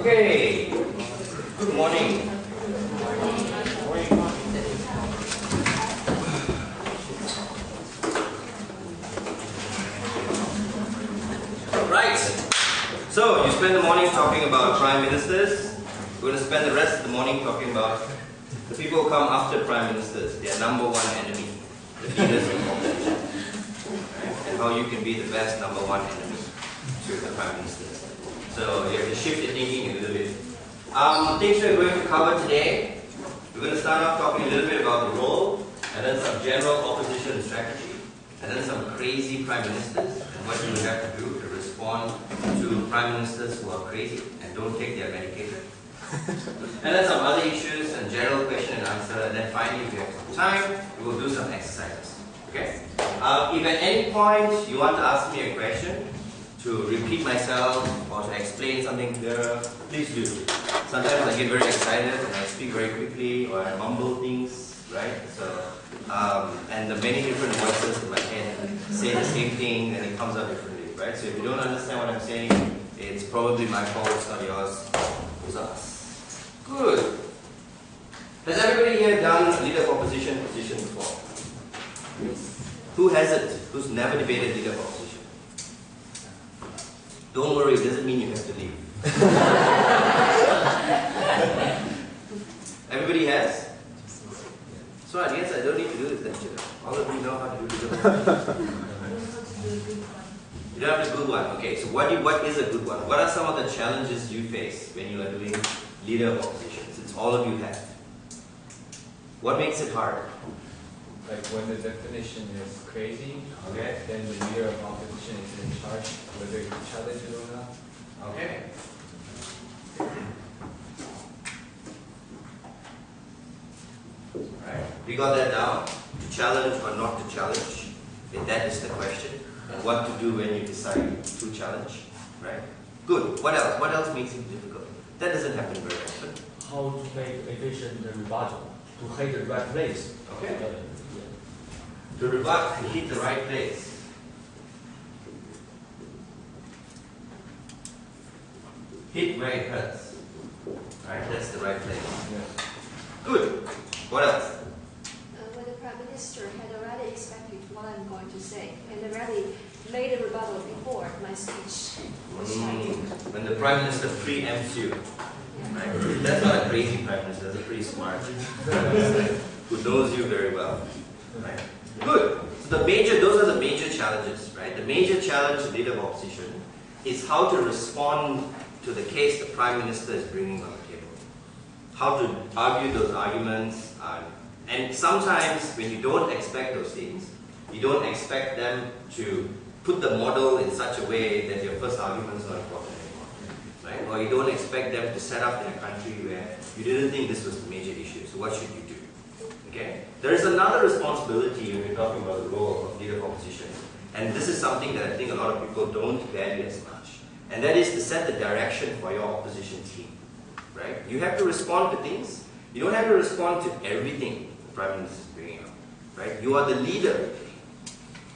Okay, good morning. Right, so you spend the morning talking about prime ministers. We're going to spend the rest of the morning talking about the people who come after prime ministers, their number one enemy, the leaders of the opposition, right? And how you can be the best number one enemy to the prime ministers. So you have to shift your thinking a little bit. Things we're going to cover today, we're going to start off talking a little bit about the role, and then some general opposition strategy, and then some crazy prime ministers, and what you would have to do to respond to prime ministers who are crazy and don't take their medication. And then some other issues and general question and answer, and then finally, if you have some time, we will do some exercises. Okay? If at any point you want to ask me a question, to repeat myself or to explain something clearer, please do. Sometimes I get very excited and I speak very quickly or I mumble things, right? So, and the many different voices in my head say the same thing and it comes out differently, right? So if you don't understand what I'm saying, it's probably my fault, it's not yours, it's us. Good. Has everybody here done a leader of opposition position before? Who hasn't? Who's never debated leader of opposition? Don't worry, it doesn't mean you have to leave. Everybody has? So I guess I don't need to do this lecture. All of you know how to do this. You don't have to do one. Okay, so what is a good one? What are some of the challenges you face when you are doing leader of opposition? Since all of you have. What makes it hard? Like when the definition is crazy, okay, then the leader of opposition is in charge, whether you challenge it or not. Okay. Right. We got that down. To challenge or not to challenge. And that is the question. And what to do when you decide to challenge. Right? Good. What else? What else makes it difficult? That doesn't happen very often. How to make efficient rebuttal, to hit the right place. Okay. To rebut, to hit the right place. Hit where it hurts. Right, that's the right place. Yeah. Good. What else? When the Prime Minister had already expected what I'm going to say, and already made a rebuttal before my speech was started. When the Prime Minister preempts you. Right? That's not a crazy Prime Minister, that's a pretty smart Prime Minister who knows you very well. Right? Good. So those are the major challenges, right? The major challenge to leader of opposition is how to respond to the case the Prime Minister is bringing on the table. How to argue those arguments. And sometimes when you don't expect those things, you don't expect them to put the model in such a way that your first argument is not important anymore. Right? Or you don't expect them to set up in a country where you didn't think this was the major issue. So what should you do? Okay? There is another responsibility when we're talking about the role of leader of opposition. And this is something that I think a lot of people don't value as much. And that is to set the direction for your opposition team. Right? You have to respond to things. You don't have to respond to everything the Prime Minister is bringing up. Right? You are the leader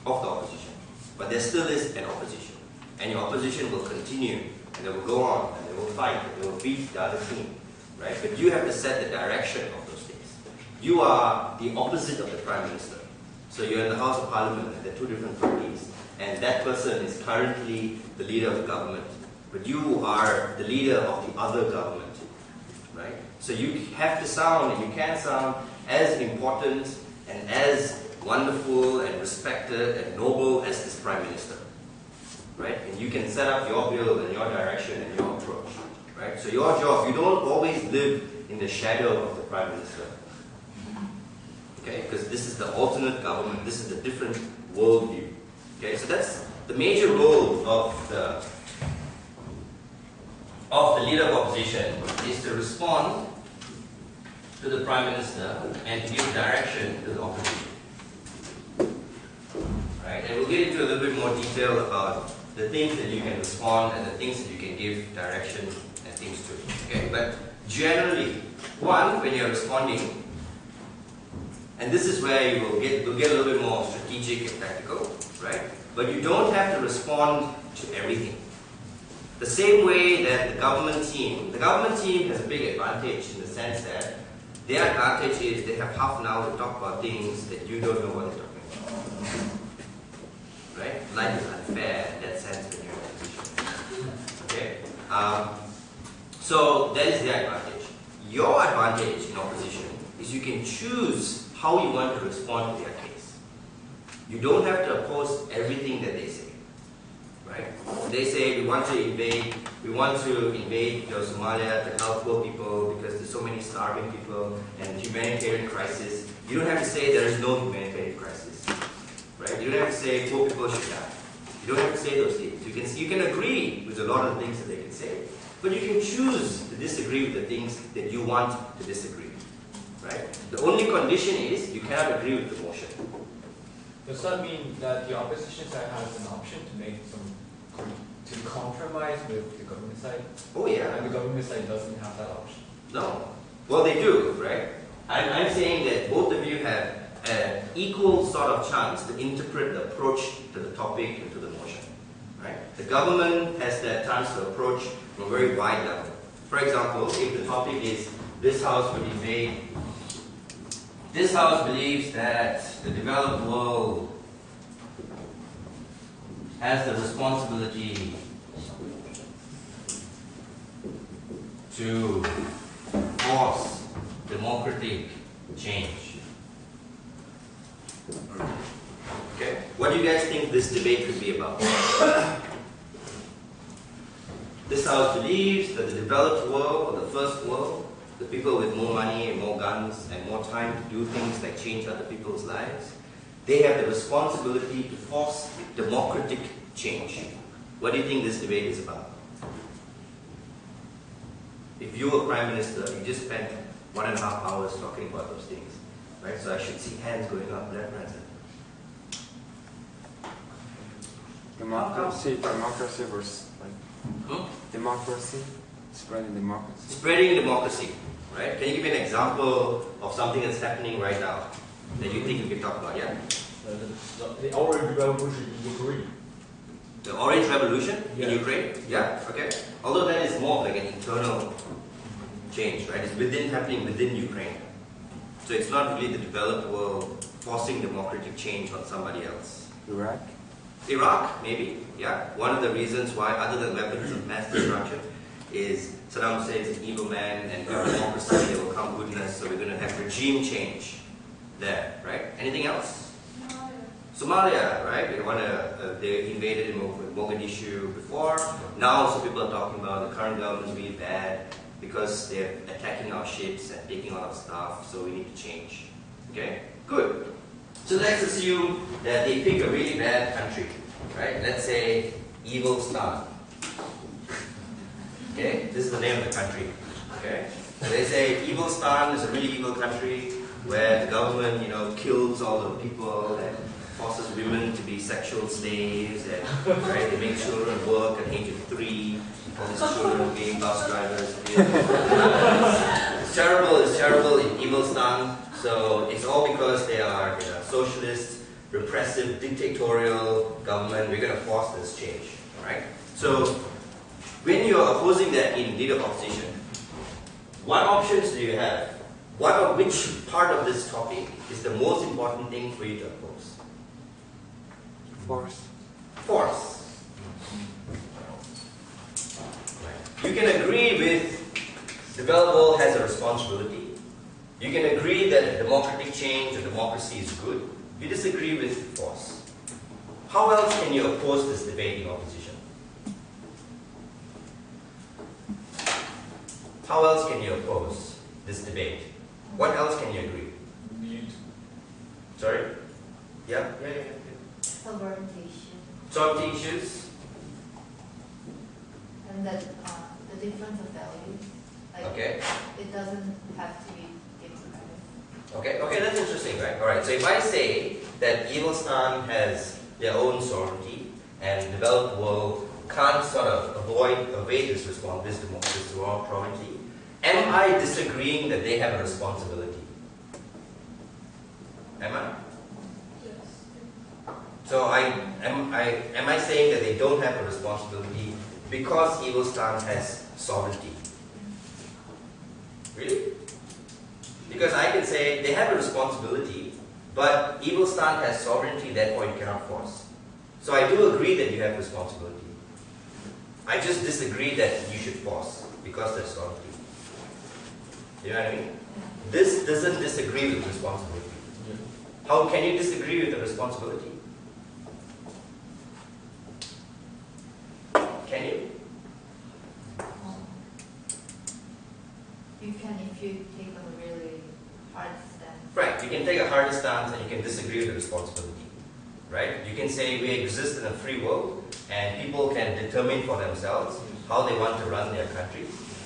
of the opposition. But there still is an opposition. And your opposition will continue. And they will go on. And they will fight. And they will beat the other team. Right? But you have to set the direction of those things. You are the opposite of the Prime Minister. So you're in the House of Parliament and there are two different parties. And that person is currently the leader of the government. But you are the leader of the other government. Right? So you have to sound, and you can sound, as important and as wonderful and respected and noble as this Prime Minister. Right? And you can set up your bill and your direction and your approach. Right? So your job, you don't always live in the shadow of the Prime Minister. Okay, because this is the alternate government, this is the different worldview. Okay, so that's the major role of the leader of opposition is to respond to the Prime Minister and to give direction to the opposition. Right, and we'll get into a little bit more detail about the things that you can respond and the things that you can give direction and things to. Okay, but generally, one, when you're responding, and this is where you will get a little bit more strategic and tactical, right? But you don't have to respond to everything. The same way that the government team has a big advantage in the sense that their advantage is they have half an hour to talk about things that you don't know what they're talking about. Right? Life is unfair in that sense when you're in a position. Okay? So that is their advantage. Your advantage in opposition is you can choose how you want to respond to their case. You don't have to oppose everything that they say. Right? They say we want to invade Somalia to help poor people because there's so many starving people and humanitarian crisis. You don't have to say there is no humanitarian crisis. Right? You don't have to say poor people should die. You don't have to say those things. You can agree with a lot of the things that they can say, but you can choose to disagree with the things that you want to disagree. Right? The only condition is you cannot agree with the motion. Does that mean that the opposition side has an option to compromise with the government side? Oh yeah. And the government side doesn't have that option? No. Well, they do, right? I'm saying that both of you have an equal sort of chance to interpret the approach to the topic and to the motion. Right? The government has that chance to approach from a very wide level. For example, if the topic is this house would invade, this house believes that the developed world has the responsibility to force democratic change. Okay? What do you guys think this debate could be about? This house believes that the developed world, or the first world, the people with more money and more guns and more time to do things like change other people's lives, they have the responsibility to force democratic change. What do you think this debate is about? If you were Prime Minister, you just spent 1.5 hours talking about those things. Right? So I should see hands going up left, right, center. Democracy versus democracy, spreading democracy. Spreading democracy, right? Can you give me an example of something that's happening right now that you think you can talk about? Yeah. The Orange Revolution in Ukraine. The Orange Revolution in Yeah. Ukraine? Yeah, okay. Although that is more like an internal change, right? It's happening within Ukraine. So it's not really the developed world forcing democratic change on somebody else. Iraq? Iraq, maybe, yeah. One of the reasons why, other than weapons of mass destruction, is Saddam Hussein is an evil man and with democracy there will come goodness, so we're going to have regime change there, right? Anything else? Somalia, right? They invaded in Mogadishu before. Now also people are talking about the current government is really bad because they're attacking our ships and taking all our stuff, so we need to change. Okay? Good. So let's assume that they pick a really bad country, right? Let's say Evil Stan. Okay? This is the name of the country. Okay? So they say Evil Stan is a really evil country where the government, kills all the people and forces women to be sexual slaves and right, they make children work at the age of 3. All these children being bus drivers. It's terrible in Evil Stan. So it's all because they are socialist, repressive, dictatorial government. We're going to force this change. Alright? So when you're opposing that in leader opposition, what options do you have? Which part of this topic is the most important thing for you to oppose? Force. You can agree with developed world has a responsibility. You can agree that democratic change or democracy is good. You disagree with force. How else can you oppose this debate in opposition? How else can you oppose this debate? What else can you agree? Mute. Sorry? Yeah? Sovereignty issues? and that the difference of values. Like Okay. it doesn't have to be democratic. Okay, that's interesting, right? Alright, so if I say that Evil Stan has their own sovereignty and the developed world can't sort of evade this sovereignty, am I disagreeing that they have a responsibility? Am I? So am I saying that they don't have a responsibility because evil stance has sovereignty. Really? Because I can say they have a responsibility, but evil stance has sovereignty, therefore you cannot force. So I do agree that you have responsibility. I just disagree that you should force because there's sovereignty. You know what I mean? This doesn't disagree with responsibility. How can you disagree with the responsibility? Can you? You can if you take a really hard stance. Right, you can take a harder stance and you can disagree with the responsibility. Right? You can say we exist in a free world and people can determine for themselves how they want to run their country,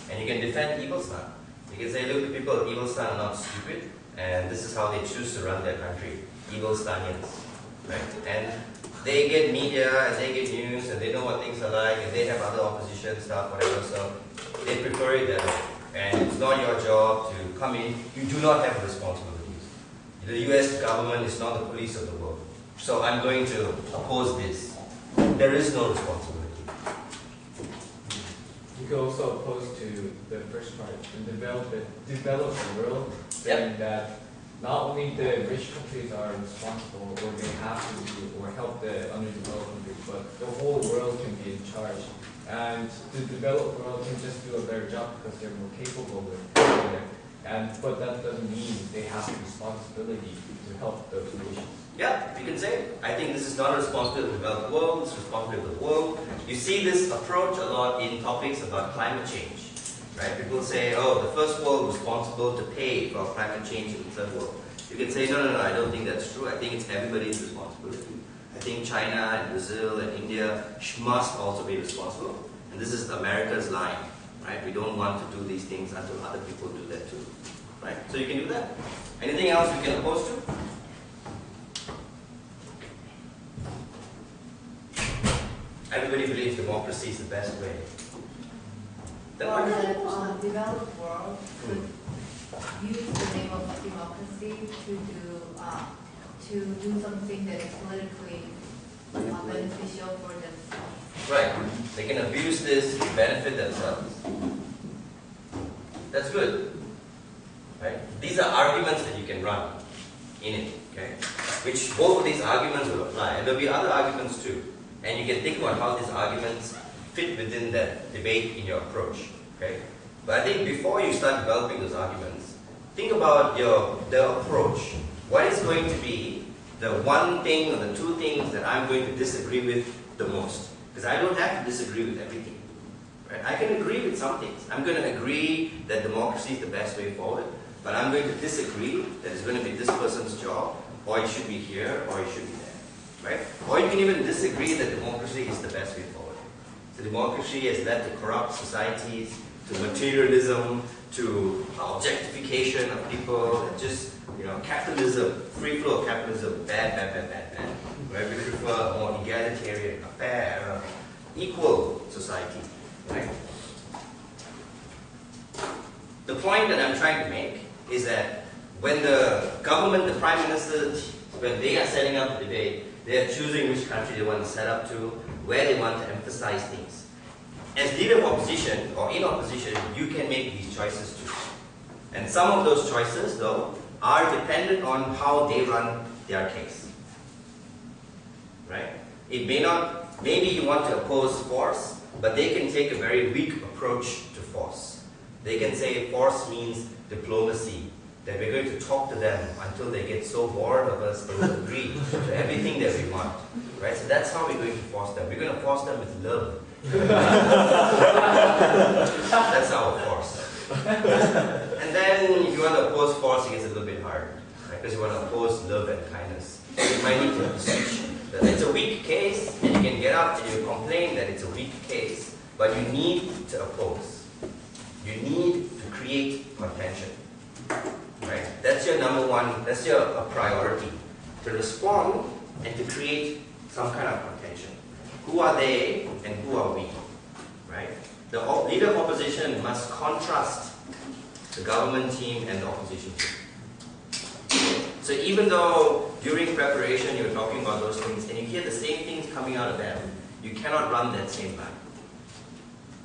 and you can defend evil stance. You can say, look, the people of evil stance are not stupid, and this is how they choose to run their country. Evil Stanians. Right? And they get media and they get news and they know what things are like and they have other opposition stuff, whatever, so they prefer it that way. And it's not your job to come in. You do not have responsibilities. The US government is not the police of the world. So I'm going to oppose this. There is no responsibility. You could also oppose to the first part, and develop the world, saying that not only the rich countries are responsible, or they have to do, or help the underdeveloped countries, but the whole world can be in charge. And the developed world can just do a better job because they're more capable with it. But that doesn't mean they have the responsibility to help those nations. Yeah, you can say, I think this is not a responsibility of the developed world, it's a responsibility of the world. You see this approach a lot in topics about climate change. Right? People say, oh, the first world is responsible to pay for climate change in the third world. You can say, no, I don't think that's true. I think it's everybody's responsibility. I think China and Brazil and India must also be responsible. And this is America's line. Right? We don't want to do these things until other people do that too. Right? So you can do that. Anything else you can oppose to? Everybody believes democracy is the best way. Then Or why the can't we developed world could use the name of democracy to do something that is politically beneficial for themselves. Right. They can abuse this to benefit themselves. That's good. Right? These are arguments that you can run in it. Okay? Which both of these arguments will apply. And there will be other arguments too. And you can think about how these arguments fit within that debate in your approach. Okay? But I think before you start developing those arguments, think about the approach. What is going to be the one thing or the two things that I'm going to disagree with the most? Because I don't have to disagree with everything. Right? I can agree with some things. I'm going to agree that democracy is the best way forward, but I'm going to disagree that it's going to be this person's job, or it should be here, or it should be there. Right? Or you can even disagree that democracy is the best way forward. So democracy has led to corrupt societies, to materialism, to objectification of people, and just, capitalism, free flow of capitalism, bad. Right? We prefer a more egalitarian, a fair, equal society. Right? The point that I'm trying to make is that when the government, the prime minister, when they are setting up the debate, they are choosing which country they want to set up to, where they want to emphasize things. As leader of opposition, or in opposition, you can make these choices too. And some of those choices, though, are dependent on how they run their case. Right? It may not, maybe you want to oppose force, but they can take a very weak approach to force. They can say force means diplomacy, that we're going to talk to them until they get so bored of us they will agree to everything that we want. Right? So that's how we're going to force them. We're going to force them with love. That's our force. And then if you want to oppose force, it gets a little bit hard. Right? Because you want to oppose love and kindness. You might need to switch. It's a weak case, and you can get up and you complain that it's a weak case, but you need to oppose. You need to create contention. Right? That's your number one, that's your priority. To respond and to create some kind of contention. Who are they and who are we? Right? The leader of opposition must contrast the government team and the opposition team. So even though during preparation you were talking about those things and you hear the same things coming out of them, you cannot run that same line.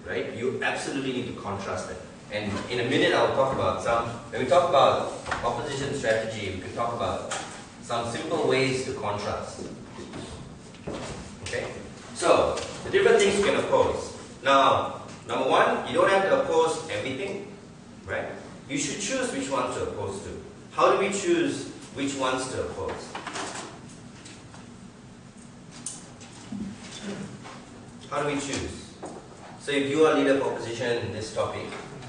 right? You absolutely need to contrast it. And in a minute I'll talk about when we talk about opposition strategy, we can talk about some simple ways to contrast. Okay? So, the different things you can oppose. Now, number one, you don't have to oppose everything, right? You should choose which ones to oppose to. How do we choose which ones to oppose? How do we choose? So if you are leader of opposition in this topic,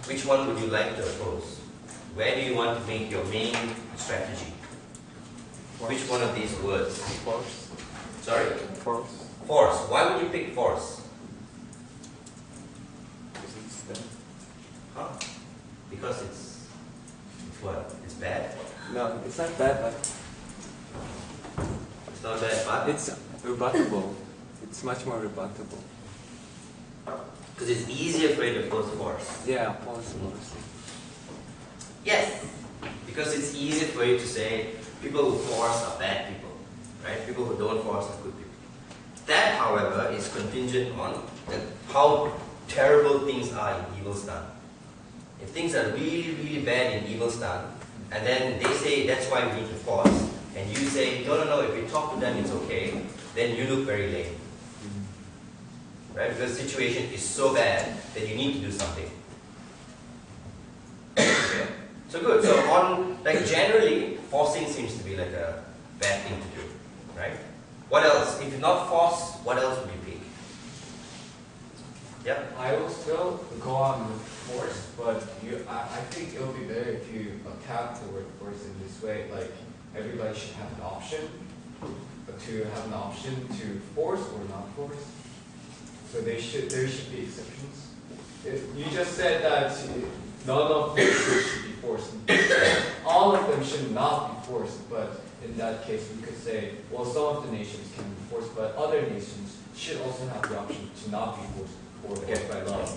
which one would you like to oppose? Where do you want to make your main strategy? Which one of these words? Force. Sorry? Force. Force. Why would you pick force? Because it's there. Huh? Because it's what? It's bad? No, it's not bad, but It's not bad, but it's rebuttable. It's much more rebuttable. because it's easier for you to oppose force. Yeah, force force. Yes, because it's easier for you to say people who force are bad people, right? People who don't force are good people. That, however, is contingent on how terrible things are in Evilstan. If things are really, really bad in Evilstan, and then they say that's why we need to force, and you say, no, no, no, if we talk to them it's okay, then you look very lame. Right? Because the situation is so bad that you need to do something. Okay? So good. So generally, forcing seems to be like a bad thing to do. Right? What else? If not force, what else would you pick? Yeah? I will still go on with force, but I think it would be better if you attack the word force in this way. Like, everybody should have an option to force or not force. So there should be exceptions. You just said that none of them should be forced. All of them should not be forced, but in that case we could say, well, some of the nations can be forced, but other nations should also have the option to not be forced or forced by love.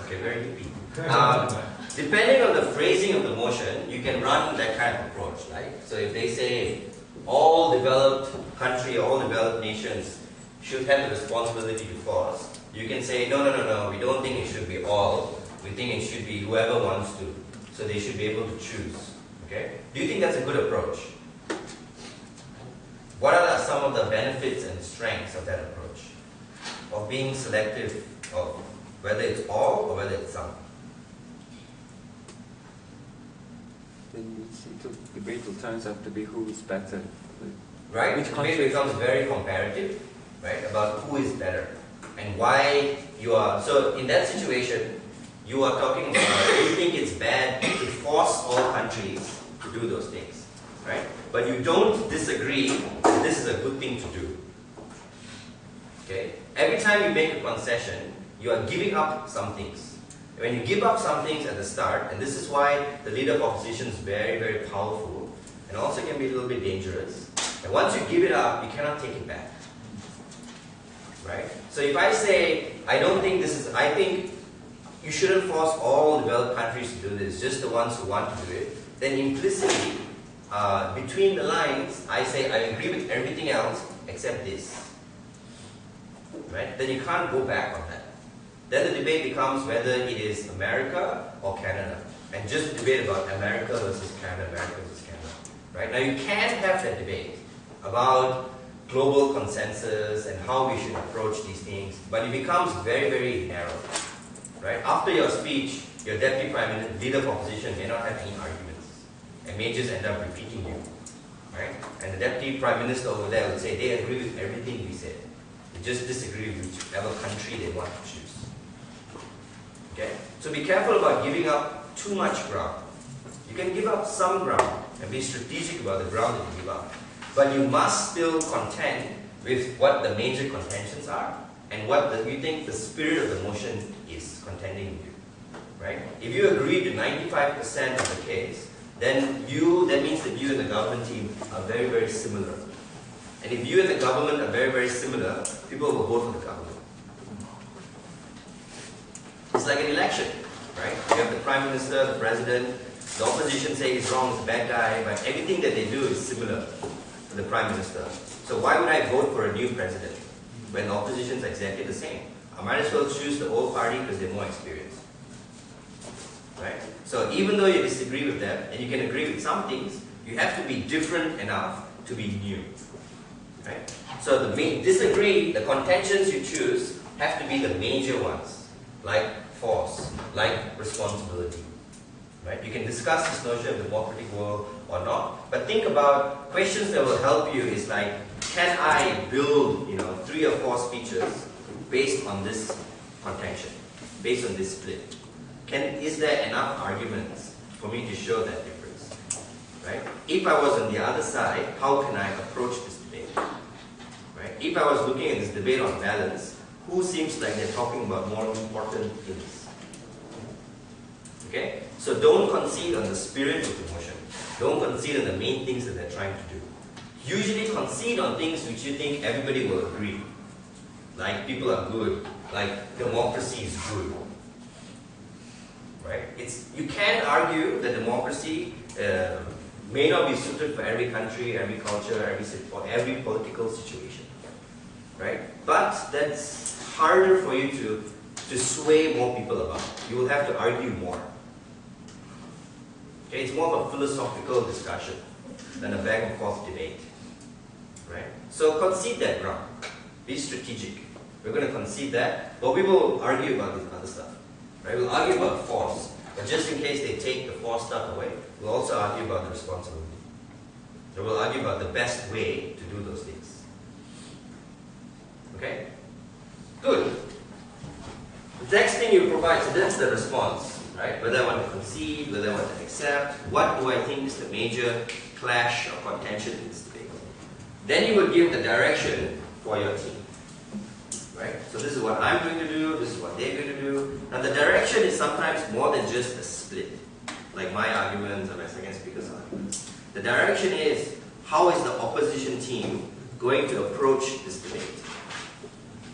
Okay, very hippie. Depending on the phrasing of the motion, you can run that kind of approach, right? So if they say all developed country, all developed nations should have the responsibility to force, you can say, no, no, no, no, we don't think it should be all. We think it should be whoever wants to. So they should be able to choose. Okay? Do you think that's a good approach? What are some of the benefits and strengths of that approach? Of being selective of whether it's all or whether it's some? Then the debate will turn out to be who is better. Right? Which The country debate becomes very comparative, right? About who is better and why you are. So in that situation, you are talking about you think it's bad to force all countries to do those things, right? But you don't disagree that this is a good thing to do. Okay? Every time you make a concession, you are giving up some things. When you give up some things at the start, and this is why the leader of opposition is very, very powerful, and also can be a little bit dangerous. And once you give it up, you cannot take it back. Right? So if I say, I think you shouldn't force all developed countries to do this, just the ones who want to do it, then implicitly, between the lines, I say I agree with everything else except this. Right? Then you can't go back on that. Then the debate becomes whether it is America or Canada. And just debate about America versus Canada, America versus Canada. Right? Now you can have that debate about global consensus and how we should approach these things, but it becomes very, very narrow. Right? After your speech, your deputy prime minister, leader of opposition may not have any arguments and may just end up repeating you. Right? And the deputy prime minister over there will say they agree with everything we said. They just disagree with whichever country they want to choose. Okay? So be careful about giving up too much ground. You can give up some ground and be strategic about the ground that you give up. But you must still contend with what the major contentions are and what you think the spirit of the motion is contending with you. Right? If you agree to 95% of the case, then that means that you and the government team are very, very similar. And if you and the government are very, very similar, people will vote for the government. It's like an election, right? You have the prime minister, the president, the opposition say he's wrong, he's a bad guy, but everything that they do is similar to the prime minister. So why would I vote for a new president when the opposition is exactly the same? I might as well choose the old party because they're more experienced. Right? So even though you disagree with them, and you can agree with some things, you have to be different enough to be new. Right? So the contentions you choose have to be the major ones, like force, like responsibility. Right? You can discuss this notion of the democratic world or not, but think about questions that will help you is like, can I build 3 or 4 speeches based on this contention, based on this split? Is there enough arguments for me to show that difference? Right? If I was on the other side, how can I approach this debate? Right? If I was looking at this debate on balance, who seems like they're talking about more important things? Okay? So don't concede on the spirit of the motion. Don't concede on the main things that they're trying to do. Usually concede on things which you think everybody will agree. Like people are good, like democracy is good. Right? You can argue that democracy may not be suited for every country, every culture, for every political situation. Right? But that's harder for you to sway more people about. You will have to argue more. Okay? It's more of a philosophical discussion than a back and forth debate. Right? So concede that ground. Be strategic. We're going to concede that, but we will argue about this other stuff. Right? We'll argue about force, but just in case they take the force stuff away, we'll also argue about the responsibility. So we'll argue about the best way to do those things. Okay? Good. The next thing you provide, so that's the response, right? Whether I want to concede, whether I want to accept, what do I think is the major clash or contention in this debate? Then you would give the direction for your team. Right? So this is what I'm going to do, this is what they're going to do. Now the direction is sometimes more than just a split, like my arguments or my second speaker's arguments. The direction is, how is the opposition team going to approach this debate?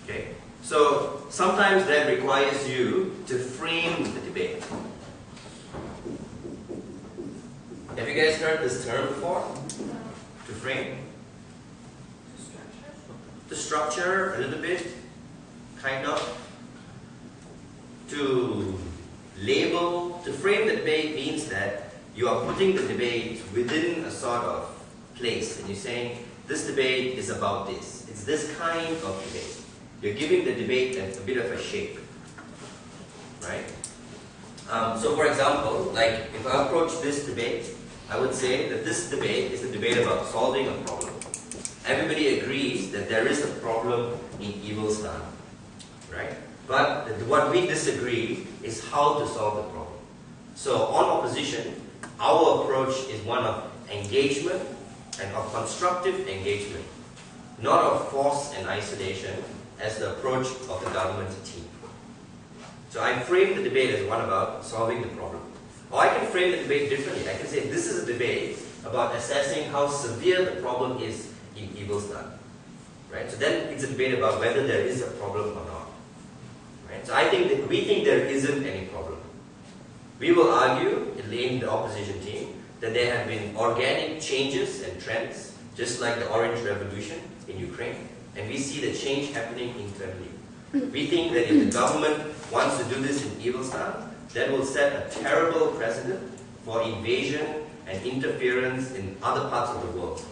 Okay? So sometimes that requires you to frame the debate. Have you guys heard this term before? To frame? To structure a little bit. Kind of. To label, to frame the debate means that you are putting the debate within a sort of place and you're saying, this debate is about this. It's this kind of debate. You're giving the debate a bit of a shape. Right? So for example, like if I approach this debate, I would say that this debate is a debate about solving a problem. Everybody agrees that there is a problem in Evilstan. Right? But what we disagree is how to solve the problem. So on opposition, our approach is one of engagement and of constructive engagement, not of force and isolation as the approach of the government team. So I frame the debate as one about solving the problem. Or I can frame the debate differently. I can say this is a debate about assessing how severe the problem is in Evilstan. Right? So then it's a debate about whether there is a problem or not. Right? So I think that we think there isn't any problem. We will argue in the opposition team that there have been organic changes and trends, just like the Orange Revolution in Ukraine, and we see the change happening internally. We think that if the government wants to do this in Evilstan, that will set a terrible precedent for invasion and interference in other parts of the world.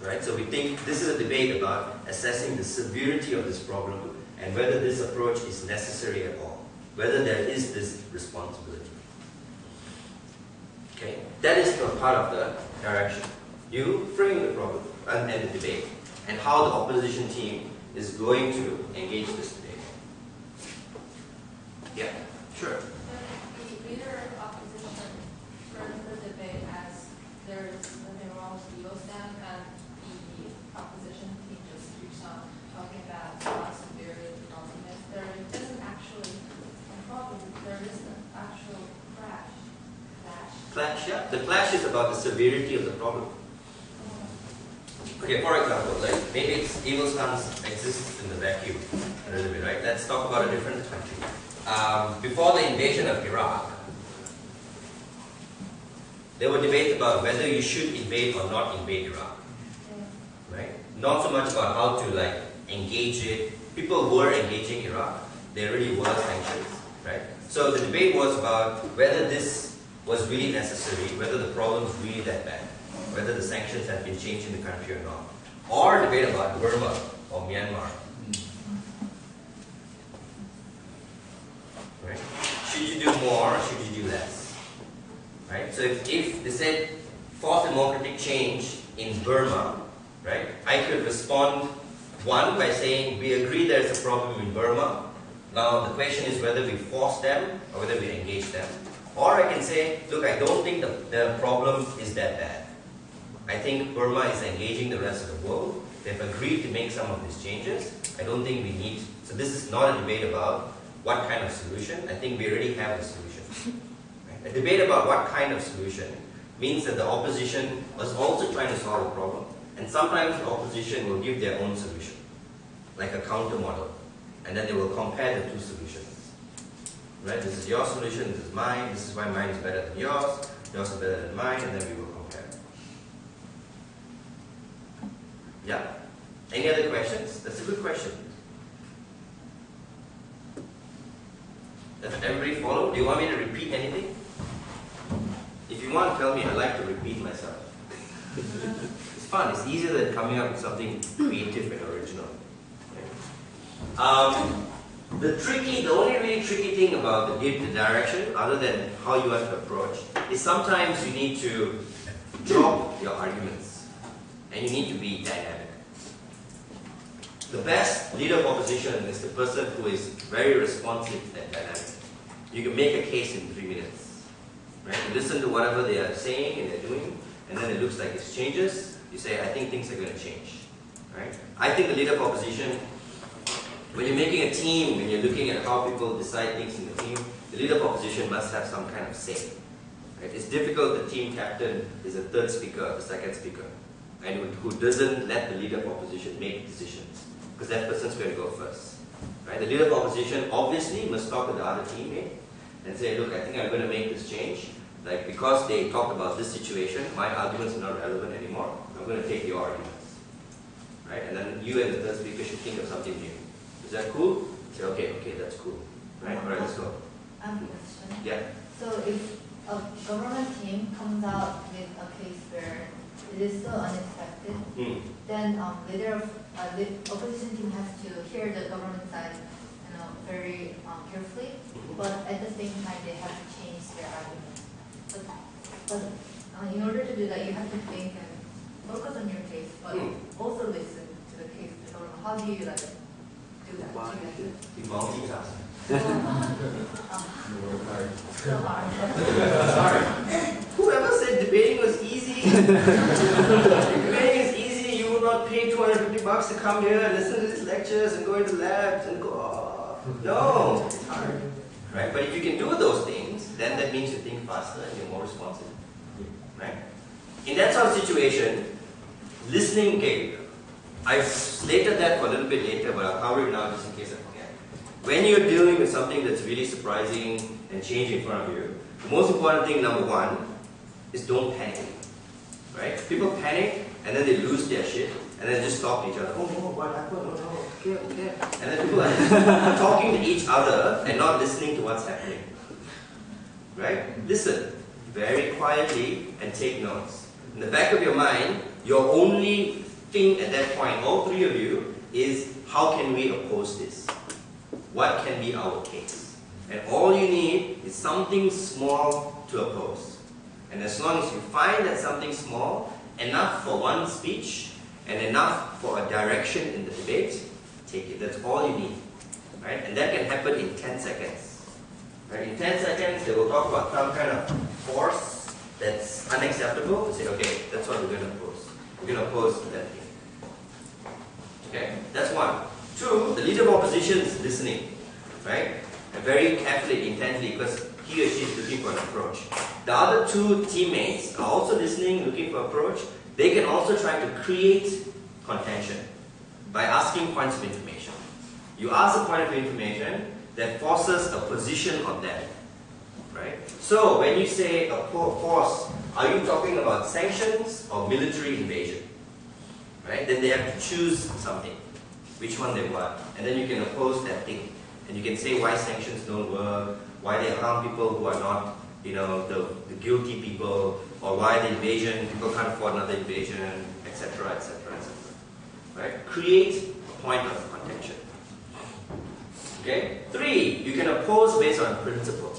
Right? So we think this is a debate about assessing the severity of this problem and whether this approach is necessary at all, whether there is this responsibility. Okay? That is the part of the direction. You frame the problem and the debate, and how the opposition team is going to engage this debate. Yeah, sure. The leader of opposition runs the debate as there's nothing wrong with the Evilstan, and the opposition team just keeps on talking about how severe the problem is. There isn't actually a problem. There is an actual clash. Clash, yeah. The clash is about the severity of the problem. Okay, for example, like maybe Evilstan exists in the vacuum a little bit, right? Let's talk about a different country. Before the invasion of Iraq, there were debates about whether you should invade or not invade Iraq, right? Not so much about how to like engage it, people were engaging Iraq. There really were sanctions, right? So the debate was about whether this was really necessary, whether the problem was really that bad, whether the sanctions had been changed in the country or not. Or debate about Burma or Myanmar. Right? Should you do more or should you do less? Right? So if they said force democratic change in Burma, right, I could respond one by saying we agree there is a problem in Burma. Now the question is whether we force them or whether we engage them. Or I can say, look, I don't think the problem is that bad. I think Burma is engaging the rest of the world. They've agreed to make some of these changes. I don't think we need, so this is not a debate about what kind of solution. I think we already have the solution. Right? A debate about what kind of solution means that the opposition was also trying to solve a problem. And sometimes the opposition will give their own solution, like a counter model. And then they will compare the two solutions. Right? This is your solution, this is mine, this is why mine is better than yours is better than mine, and then we will compare. Yeah? Any other questions? That's a good question. Does everybody follow? Do you want me to repeat anything? If you want, tell me. I like to repeat myself. It's fun. It's easier than coming up with something creative and original. The only really tricky thing about the direction, other than how you want to approach, is sometimes you need to drop your arguments and you need to be dynamic. The best leader of opposition is the person who is very responsive and dynamic. You can make a case in 3 minutes. Right? You listen to whatever they are saying and they're doing, and then it looks like it changes. You say, I think things are going to change. Right? I think the leader of opposition, when you're making a team, when you're looking at how people decide things in the team, the leader of opposition must have some kind of say. Right? It's difficult. The team captain is a third speaker, the second speaker, and who doesn't let the leader of opposition make decisions, because that person's going to go first. Right? The leader of opposition obviously must talk to the other teammate and say, look, I think I'm going to make this change. Like, because they talked about this situation, my arguments are not relevant anymore. I'm going to take your arguments. Right? And then you and the third speaker should think of something new. Is that cool? Say, okay, that's cool. Right? All right, let's go. I have a question. Yeah. So if a government team comes out with a case where it is so unexpected, then the opposition team has to hear the government side, very carefully. But at the same time, they have to change their argument. But in order to do that, you have to think and focus on your case, but also listen to the case. How do you do that together? You multitask. So hard. Sorry. Whoever said debating was easy? Debating is easy. You will not pay $250 to come here and listen to these lectures and go into labs and go, oh. No, it's hard. Right? But if you can do those things, then that means you think faster and you're more responsive. Right? In that sort of situation, listening, okay, I've slated that for a little bit later, but I'll cover it now just in case I forget. When you're dealing with something that's really surprising and changing in front of you, the most important thing, number one, is don't panic. Right? People panic and then they lose their shit and then just talk to each other. Oh no, what happened? Oh no, okay. And then people are talking to each other and not listening to what's happening. Right? Listen very quietly and take notes. In the back of your mind, your only thing at that point, all three of you, is how can we oppose this? What can be our case? And all you need is something small to oppose. And as long as you find that something small, enough for one speech, and enough for a direction in the debate, take it. That's all you need. Right? And that can happen in 10 seconds. Right? In 10 seconds, they will talk about some kind of force that's unacceptable and say, okay, that's what we're going to oppose. We're going to oppose that thing. Okay? That's one. Two, the leader of opposition is listening. Right? And very carefully, intently, because he or she is looking for an approach. The other two teammates are also listening, looking for approach. They can also try to create contention by asking points of information. You ask a point of information that forces a position on them. Right? So, when you say a force, are you talking about sanctions or military invasion? Right? Then they have to choose something. which one they want, and then you can oppose that thing. And you can say why sanctions don't work, why they harm people who are not, the guilty people, or why the invasion, people can't afford another invasion, etc., etc., etc. Right? Create a point of contention. Okay? 3, you can oppose based on principle.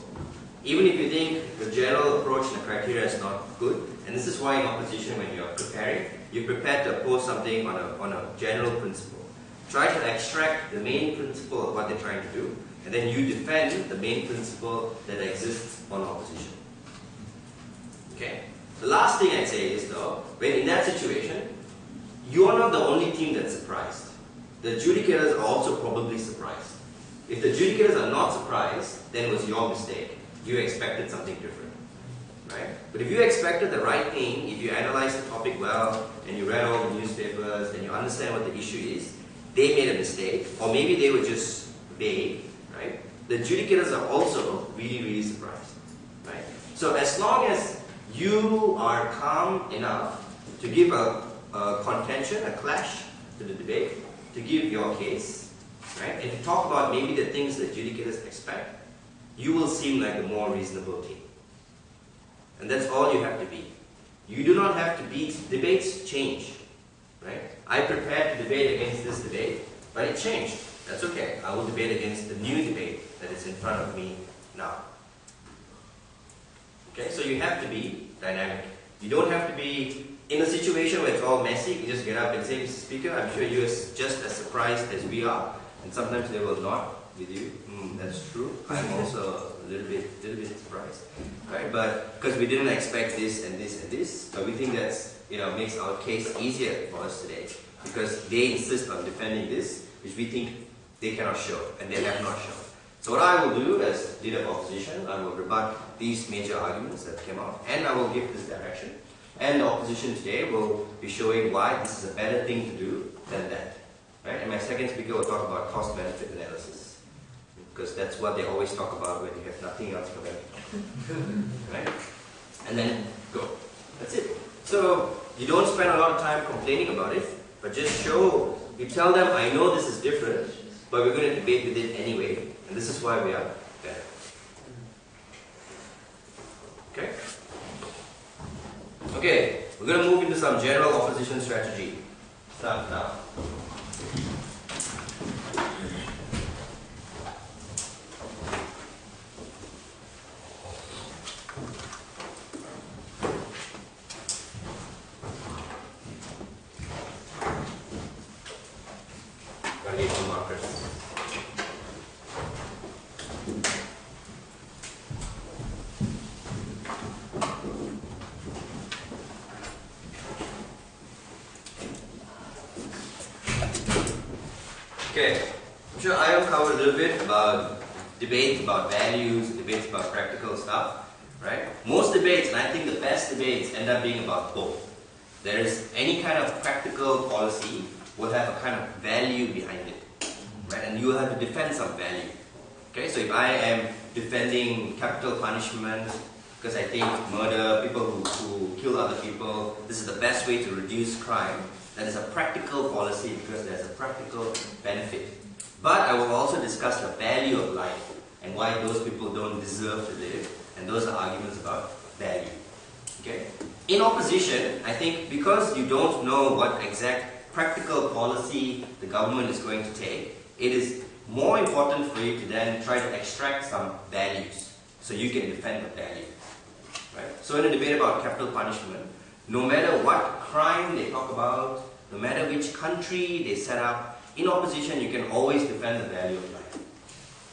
Even if you think the general approach and the criteria is not good, and this is why in opposition when you're preparing, you're prepared to oppose something on a general principle. Try to extract the main principle of what they're trying to do, and then you defend the main principle that exists on opposition. Okay? The last thing I'd say is though, when in that situation, you are not the only team that's surprised. The adjudicators are also probably surprised. If the adjudicators are not surprised, then it was your mistake. You expected something different. Right? But if you expected the right thing, if you analyzed the topic well, and you read all the newspapers, and you understand what the issue is, they made a mistake, or maybe they were just vague, right? The adjudicators are also really, really surprised, right? So as long as you are calm enough to give a contention, a clash to the debate, to give your case, right? And to talk about maybe the things the adjudicators expect, you will seem like a more reasonable team. And that's all you have to be. You do not have to beat. Debates change, right? I prepared to debate against this debate, but it changed. That's okay. I will debate against the new debate that is in front of me now. Okay, so you have to be dynamic. You don't have to be in a situation where it's all messy. You just get up and say, Mr. Speaker, I'm sure you're just as surprised as we are, and sometimes they will nod with you. That's true. I'm also a little bit surprised, right? But because we didn't expect this and this and this, but we think that's makes our case easier for us today because they insist on defending this, which we think they cannot show and they have not shown. So what I will do as leader of opposition, I will rebut these major arguments that came out, and I will give this direction. And the opposition today will be showing why this is a better thing to do than that, right? And my second speaker will talk about cost-benefit analysis, because that's what they always talk about when you have nothing else for them, right? And then go. That's it. So you don't spend a lot of time complaining about it, but just show. You tell them, I know this is different, but we're going to debate with it anyway, and this is why we are better. Okay? Okay, we're going to move into some general opposition strategy. Start now. Gotta need some markers. Okay, I'm sure I will cover a little bit about debates about values, debates about practical stuff, right? Most debates, and I think the best debates, end up being about both. There is any kind of practical policy will have a kind of value behind it, right? And you will have to defend some value. Okay, so if I am defending capital punishment because I think murder, people who kill other people, this is the best way to reduce crime, that is a practical policy because there's a practical benefit. But I will also discuss the value of life and why those people don't deserve to live, and those are arguments about value. Okay? In opposition, I think because you don't know what exact practical policy the government is going to take, it is more important for you to then try to extract some values so you can defend the value. Right? So in a debate about capital punishment, no matter what crime they talk about, no matter which country they set up, in opposition you can always defend the value of life.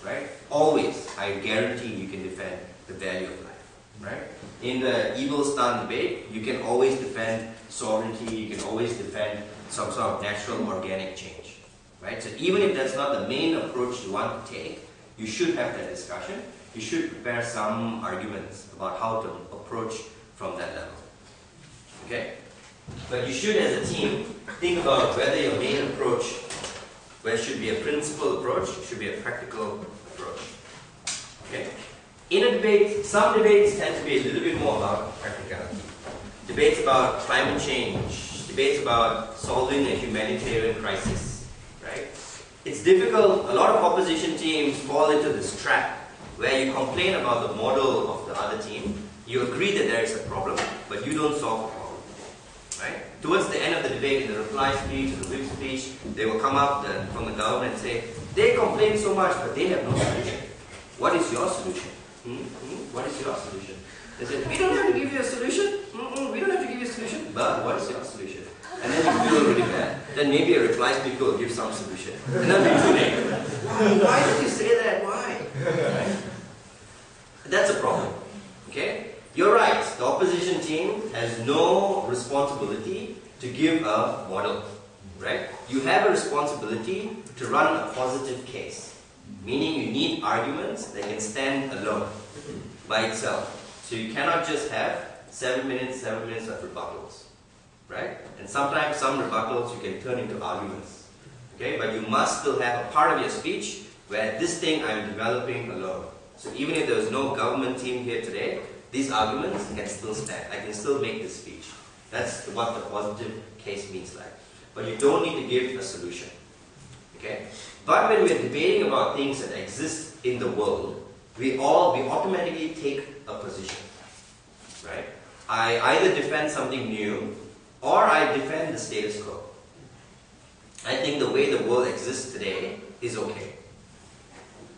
Right? Always, I guarantee you can defend the value of life. Right? In the evil stand debate, you can always defend sovereignty, you can always defend some sort of natural organic change. Right? So even if that's not the main approach you want to take, you should have that discussion. You should prepare some arguments about how to approach from that level. Okay? But you should, as a team, think about whether your main approach, whether it should be a principled approach, it should be a practical approach. Okay? In a debate, some debates tend to be a little bit more about practicality. Debates about climate change, debates about solving a humanitarian crisis, right? it's difficult. A lot of opposition teams fall into this trap where you complain about the model of the other team, you agree that there is a problem, but you don't solve the problem. Right? Towards the end of the debate, in the reply speech, the whip speech, they will come up from the government and say, they complain so much, but they have no solution. What is your solution? What is your solution? They said, we don't have to give you a solution. We don't have to give you a solution. But what is your solution? And then you feel really bad. Then maybe a reply speaker will give some solution. And then we too late. Why did you say that? Why? Right? That's a problem. Okay? You're right. The opposition team has no responsibility to give a model. Right? You have a responsibility to run a positive case. Meaning you need arguments that can stand alone by itself. So you cannot just have 7 minutes of rebuttals. Right? And sometimes some rebuttals you can turn into arguments. Okay? But you must still have a part of your speech where this thing I'm developing alone. So even if there was no government team here today, these arguments can still stand. I can still make this speech. That's what the positive case means like. But you don't need to give a solution. Okay? But when we're debating about things that exist in the world, we automatically take a position. Right? I either defend something new or I defend the status quo. I think the way the world exists today is okay.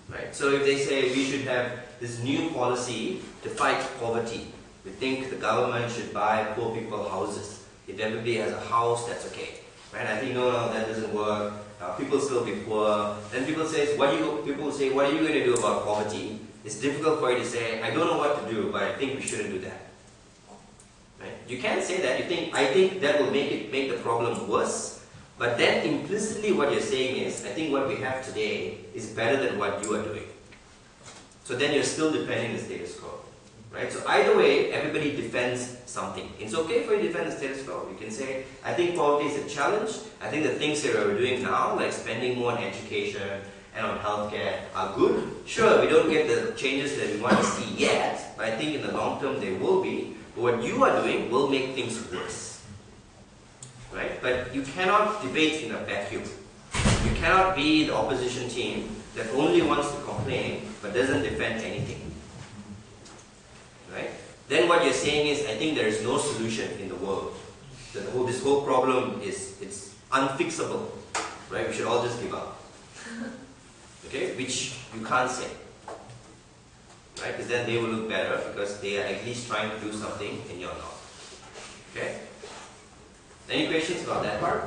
Right? So if they say we should have this new policy to fight poverty, we think the government should buy poor people houses. If everybody has a house, that's okay. Right? I think no, that doesn't work. People still be poor. Then people say, what are you going to do about poverty? It's difficult for you to say, I don't know what to do, but I think we shouldn't do that. Right? You can't say that. I think that will make the problem worse. But then implicitly what you're saying is, I think what we have today is better than what you are doing. So then you're still defending the status quo. Right? So either way, everybody defends something. It's okay for you to defend the status quo. You can say, I think poverty is a challenge. I think the things that we're doing now, like spending more on education and on healthcare, are good. Sure, we don't get the changes that we want to see yet, but I think in the long term they will be. But what you are doing will make things worse. Right? But you cannot debate in a vacuum. You cannot be the opposition team that only wants to complain but doesn't defend anything. Right? Then what you're saying is, I think there is no solution in the world. This whole problem it's unfixable. Right? We should all just give up. Okay? Which you can't say. Right? Because then they will look better because they are at least trying to do something and you're not. Okay? Any questions about that part?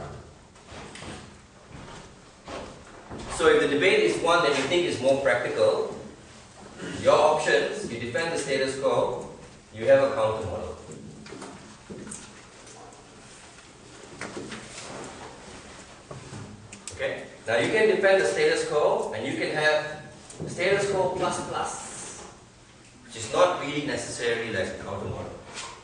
So if the debate is one that you think is more practical, your options, you defend the status quo, you have a counter model. Okay? Now you can defend the status quo and you can have status quo plus plus, which is not really necessarily like a counter model.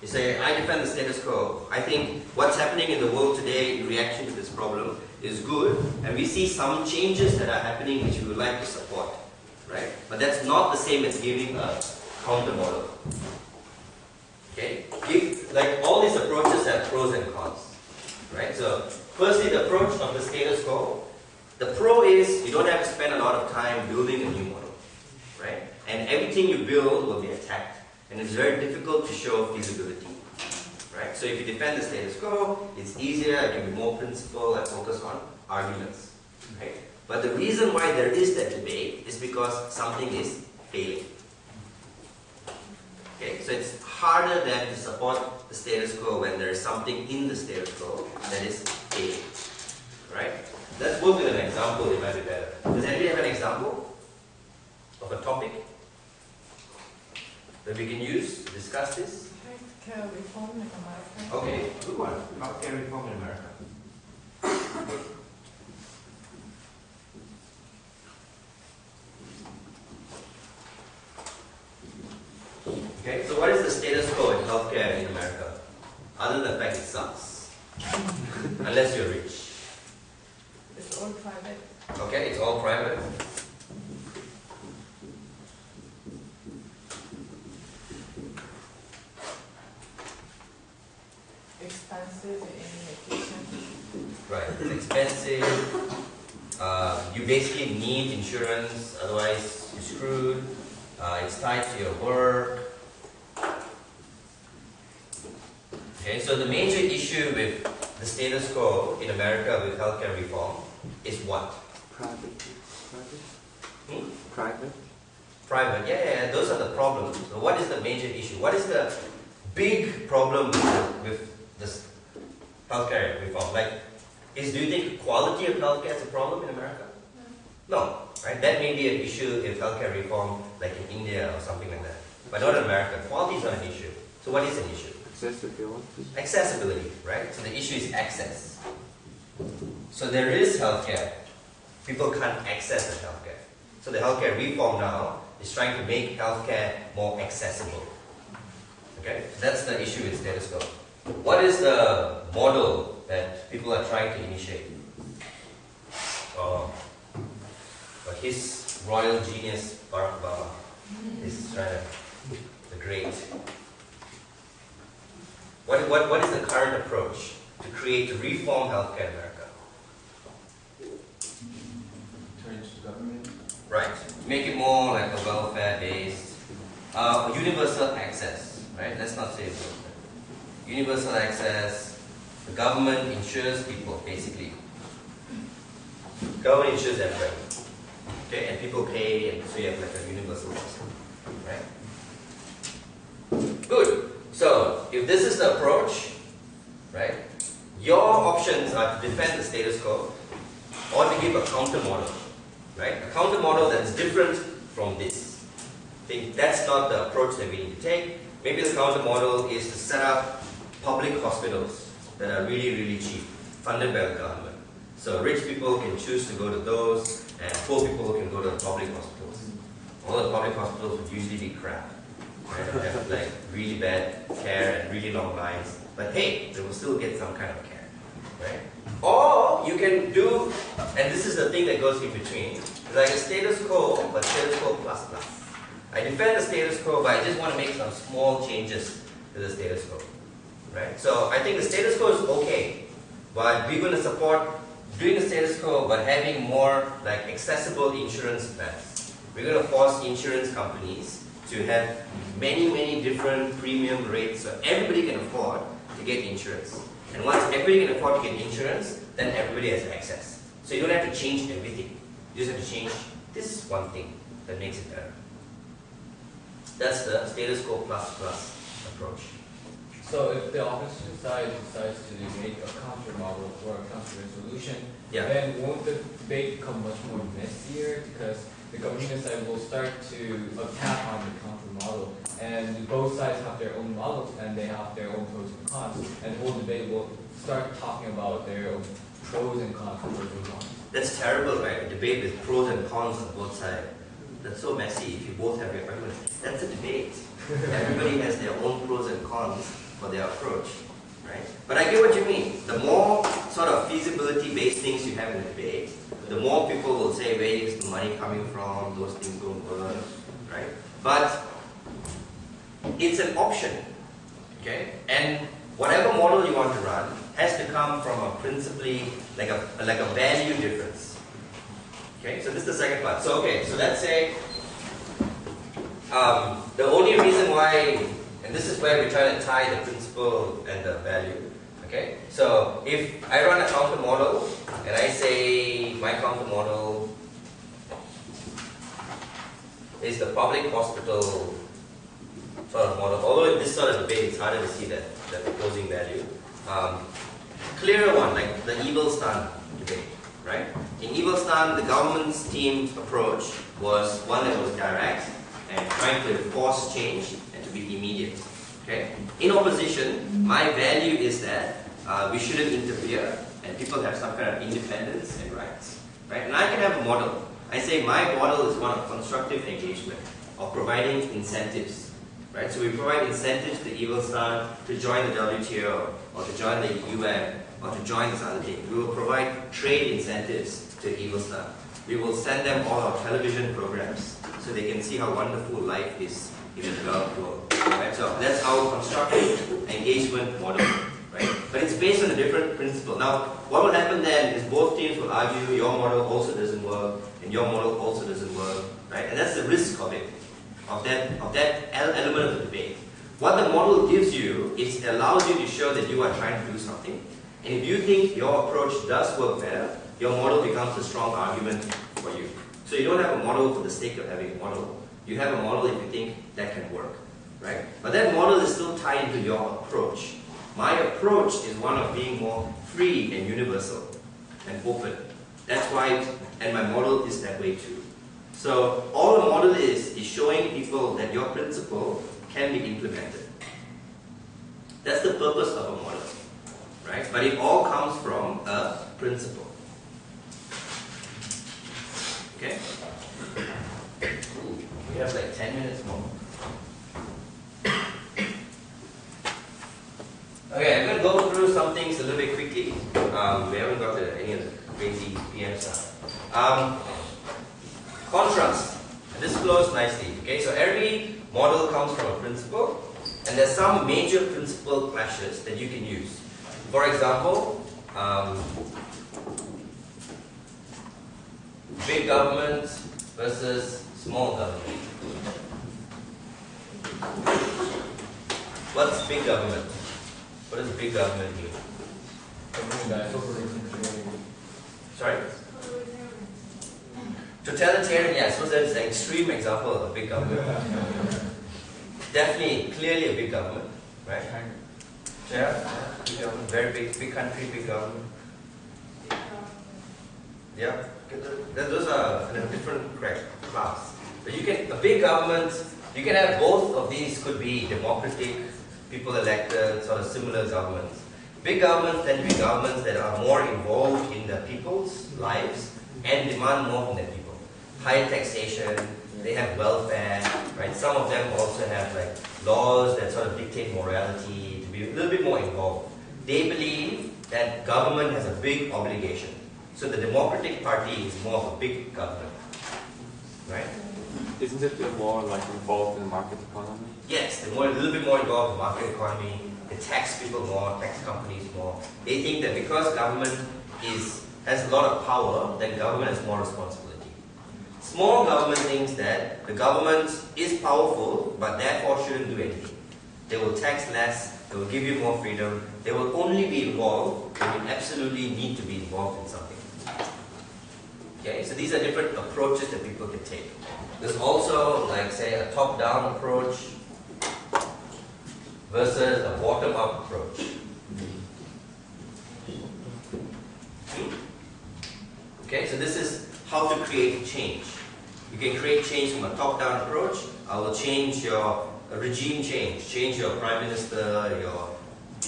You say, I defend the status quo. I think what's happening in the world today in reaction to this problem is good, and we see some changes that are happening which we would like to support. Right? But that's not the same as giving a counter model. Okay? Like all these approaches have pros and cons. Right? So, firstly, the approach of the status quo. The pro is you don't have to spend a lot of time building a new model. Right? And everything you build will be attacked. And it's very difficult to show feasibility. Right? So if you defend the status quo, it's easier, it can be more principled and focus on arguments. Right? But the reason why there is that debate is because something is failing. Okay? So it's harder than to support the status quo when there is something in the status quo that is failing. Right? Let's work with an example, it might be better. Does anybody have an example of a topic that we can use to discuss this? Healthcare reform in America. Okay, good one. Healthcare reform in America. Okay, so what is the status quo in healthcare in America? Other than the fact it sucks. Unless you're rich. It's all private. Okay, it's all private. Expensive in medication. Right, it's expensive. You basically need insurance, otherwise you're screwed. It's tied to your work. Okay, so the major issue with the status quo in America with healthcare reform is what? Private. Hmm? Private. Private, yeah, those are the problems. So what is the major issue? What is the big problem with this healthcare reform? Like, do you think quality of healthcare is a problem in America? No, right? That may be an issue if healthcare reform, like in India or something like that. But not in America. Quality is not an issue. So what is an issue? Accessibility. Accessibility, right? So the issue is access. So there is healthcare. People can't access the healthcare. So the healthcare reform now is trying to make healthcare more accessible. Okay? So that's the issue with status quo. What is the model that people are trying to initiate? But his royal genius, Barack Obama, is trying to, the great. What is the current approach to reform healthcare in America? Turn to government. Right. Make it more like a welfare-based, universal access. Right. Let's not say welfare. Universal access. The government insures people, basically. Government insures everybody. Okay, and people pay, and so you have like a universal system. Right. Good. So, if this is the approach, right, your options are to defend the status quo or to give a counter model, right? A counter model that's different from this. I think that's not the approach that we need to take. Maybe the counter model is to set up public hospitals that are really, really cheap, funded by the government. So rich people can choose to go to those, and poor people can go to the public hospitals. All the public hospitals would usually be crap. Right? Have like really bad care and really long lines, but hey, they will still get some kind of care, right? Or you can do, and this is the thing that goes in between, it's like a status quo, but status quo plus plus. I defend the status quo, but I just want to make some small changes to the status quo, right? So I think the status quo is okay, but we're going to support doing the status quo, but having more like accessible insurance plans. We're going to force insurance companies to have many different premium rates so everybody can afford to get insurance. And once everybody can afford to get insurance, then everybody has access. So you don't have to change everything. You just have to change this one thing that makes it better. That's the status quo plus plus approach. So if the opposition side decides to make a counter model or a counter resolution, Yeah. then won't the debate become much more messier because the government side will start to attack on the counter model, and both sides have their own models and they have their own pros and cons, and the whole debate will start talking about their own pros and cons. That's terrible, right? A debate with pros and cons on both sides. That's so messy if you both have your arguments. That's a debate. Everybody has their own pros and cons for their approach, right? But I get what you mean. The more sort of feasibility-based things you have in the debate, the more people will say, where is the money coming from, those things don't work, right? But it's an option, okay? And whatever model you want to run has to come from a principally, like a value difference. Okay, so this is the second part. So okay, so let's say the only reason why, and this is where we try to tie the principle and the value. Okay, so if I run a counter model and I say my counter model is the public hospital sort of model, although in this sort of debate it's harder to see that opposing value. Clearer one, like the Evil-Stan debate, right? In Evil-Stan, the government's team's approach was one that was direct and trying to force change and to be immediate. Okay? In opposition, my value is that we shouldn't interfere and people have some kind of independence and rights. Right? And I can have a model. I say my model is one of constructive engagement, of providing incentives. Right? So we provide incentives to Evil-Stan to join the WTO or to join the UN or to join this other thing. We will provide trade incentives to Evil-Stan. We will send them all our television programs so they can see how wonderful life is in the developed world. Right? So that's our constructive engagement model. Right? but it's based on a different principle. Now, what will happen then is both teams will argue your model also doesn't work, and your model also doesn't work, right? And that's the risk of it, of that element of the debate. What the model gives you is it allows you to show that you are trying to do something, and if you think your approach does work better, your model becomes a strong argument for you. So you don't have a model for the sake of having a model. You have a model if you think that can work, right? But that model is still tied into your approach. My approach is one of being more free and universal and open. That's why, and my model is that way too. So all a model is showing people that your principle can be implemented. That's the purpose of a model, right? But it all comes from a principle. Okay? We have like 10 minutes more. Okay, I'm going to go through some things a little bit quickly. We haven't got to any of the crazy PM stuff. Contrast. This flows nicely. Okay, so every model comes from a principle, and there's some major principle clashes that you can use. For example, big government versus small government. What's big government? What does big government mean? Sorry? Totalitarian, yeah, so that's an extreme example of a big government. Definitely, clearly a big government, right? Yeah, big government, very big country, big government. Yeah, those are in a different class. But you can, a big government, you can have both of these could be democratic, people elected, sort of similar governments. Big governments tend to be governments that are more involved in the people's lives and demand more from their people. High taxation, they have welfare, right? Some of them also have like laws that sort of dictate morality, to be a little bit more involved. They believe that government has a big obligation. So the Democratic Party is more of a big government, right? Isn't it more like involved in the market economy? Yes, they're a little bit more involved in the market economy. They tax people more, tax companies more. They think that because government has a lot of power, then government has more responsibility. Small government thinks that the government is powerful, but therefore shouldn't do anything. They will tax less, they will give you more freedom, they will only be involved when you absolutely need to be involved in something. Okay, so these are different approaches that people can take. There's also, like say, a top-down approach versus a bottom-up approach. Okay, so this is how to create change. You can create change from a top-down approach. I will change your regime change your prime minister,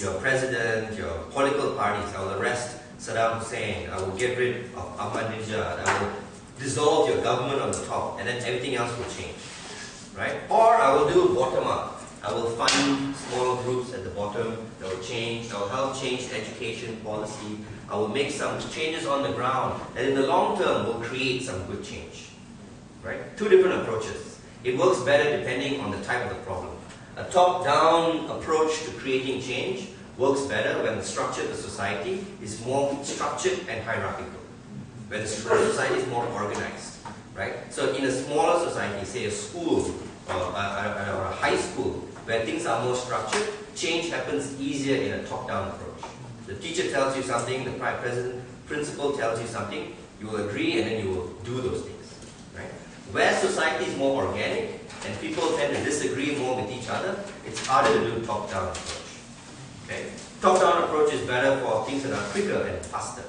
your president, your political parties. I will arrest Saddam Hussein. I will get rid of Ahmadinejad. I will dissolve your government on the top, and then everything else will change, right? Or I will do bottom-up. I will fund small groups at the bottom that will change. I will help change education policy. I will make some changes on the ground, and in the long term will create some good change, right? Two different approaches. It works better depending on the type of the problem. A top-down approach to creating change works better when the structure of the society is more structured and hierarchical, when the society is more organized, right? So in a smaller society, say a school or a high school, where things are more structured, change happens easier in a top-down approach. The teacher tells you something, the principal tells you something, you will agree and then you will do those things, right? Where society is more organic and people tend to disagree more with each other, it's harder to do top-down approach. Okay? Top-down approach is better for things that are quicker and faster.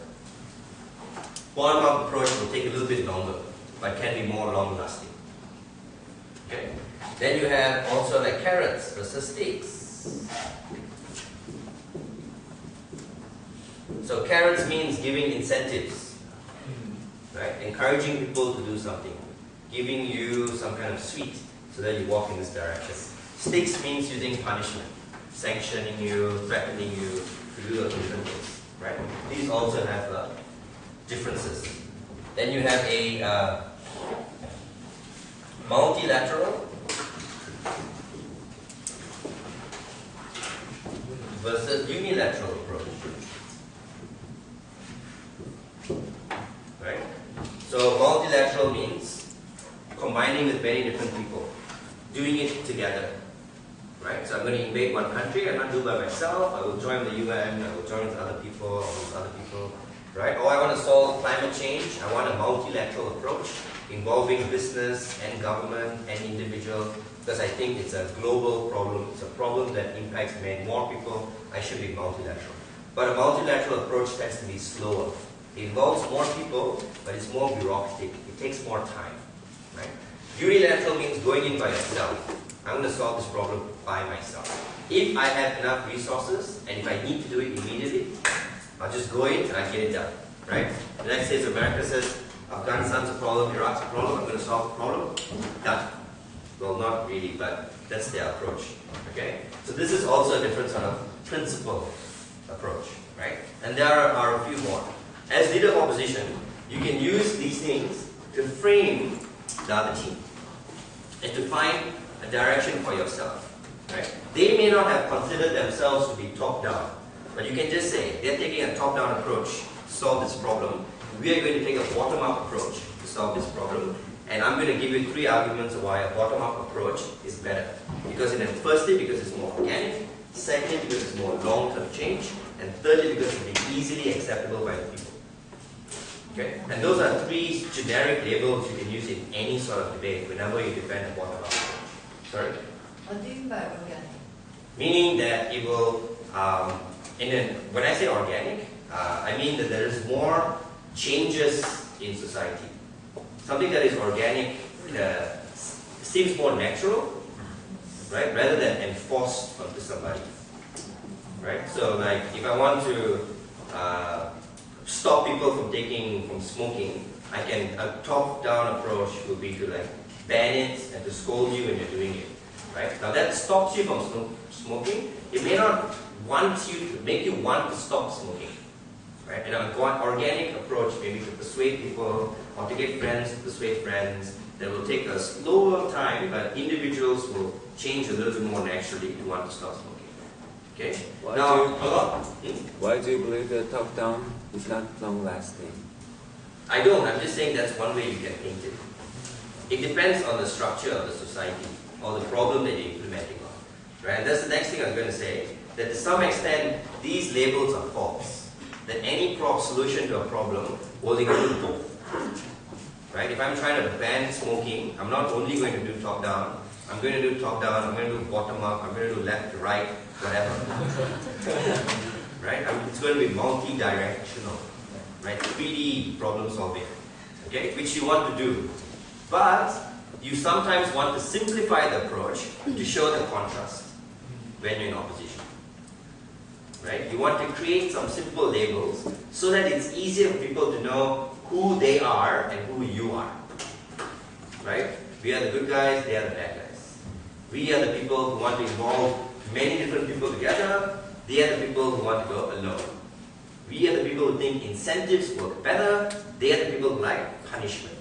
Bottom-up approach will take a little bit longer, but can be more long-lasting. Okay? Then you have also like carrots versus sticks. So carrots means giving incentives, right? Encouraging people to do something, giving you some kind of sweet so that you walk in this direction. Sticks means using punishment, sanctioning you, threatening you to do those different things, right? These also have differences. Then you have a multilateral versus unilateral approach. So multilateral means combining with many different people, doing it together. Right? So I'm going to invade one country, I'm not do it by myself, I will join the UN, I will join with other people, all those other people. Right? Or I want to solve climate change, I want a multilateral approach involving business and government and individual, because I think it's a global problem, it's a problem that impacts many more people, I should be multilateral. But a multilateral approach tends to be slower. It involves more people, but it's more bureaucratic, it takes more time. Right? Unilateral means going in by yourself. I'm going to solve this problem by myself. If I have enough resources, and if I need to do it immediately, I'll just go in and I get it done. Right? The United States of America says, Afghanistan's a problem, Iraq's a problem, I'm going to solve the problem. Done. Well, not really, but that's their approach. Okay? So this is also a different sort of principle approach. Right? And there are a few more. As leader of opposition, you can use these things to frame the other team and to find a direction for yourself. Right? They may not have considered themselves to be top-down, but you can just say, they're taking a top-down approach to solve this problem. We are going to take a bottom-up approach to solve this problem. And I'm going to give you 3 arguments of why a bottom-up approach is better. Firstly, because it's more organic. Secondly, because it's more long-term change. And thirdly, because it will be easily acceptable by the people. Okay? And those are 3 generic labels you can use in any sort of debate whenever you defend a bottom-up approach. Sorry? What do you mean by organic? Meaning that it will, when I say organic, I mean that there is more changes in society. Something that is organic seems more natural, right, rather than enforced onto somebody. Right? So like, if I want to stop people from smoking, a top-down approach would be to like ban it and to scold you when you're doing it. Right? Now that stops you from smoking. It may not make you want to stop smoking. Right? And an organic approach maybe to persuade people or to get friends to persuade friends, that will take a slower time, but individuals will change a little bit more naturally to want to stop smoking. Okay? Why do you believe that top-down is not long-lasting? I don't. I'm just saying that's one way you can paint it. It depends on the structure of the society or the problem that you're implementing on. Right? And that's the next thing I was going to say, that to some extent, these labels are false. That any solution to a problem will include both. Right? If I'm trying to ban smoking, I'm not only going to do top-down, I'm going to do top-down, I'm going to do bottom-up, I'm going to do left to right, whatever. Right? It's going to be multi-directional. Right? 3D problem solving. Okay? Which you want to do. But you sometimes want to simplify the approach to show the contrast when you're in opposition. Right? You want to create some simple labels so that it's easier for people to know who they are and who you are. Right? We are the good guys, they are the bad guys. We are the people who want to involve many different people together, they are the people who want to go alone. We are the people who think incentives work better, they are the people who like punishment.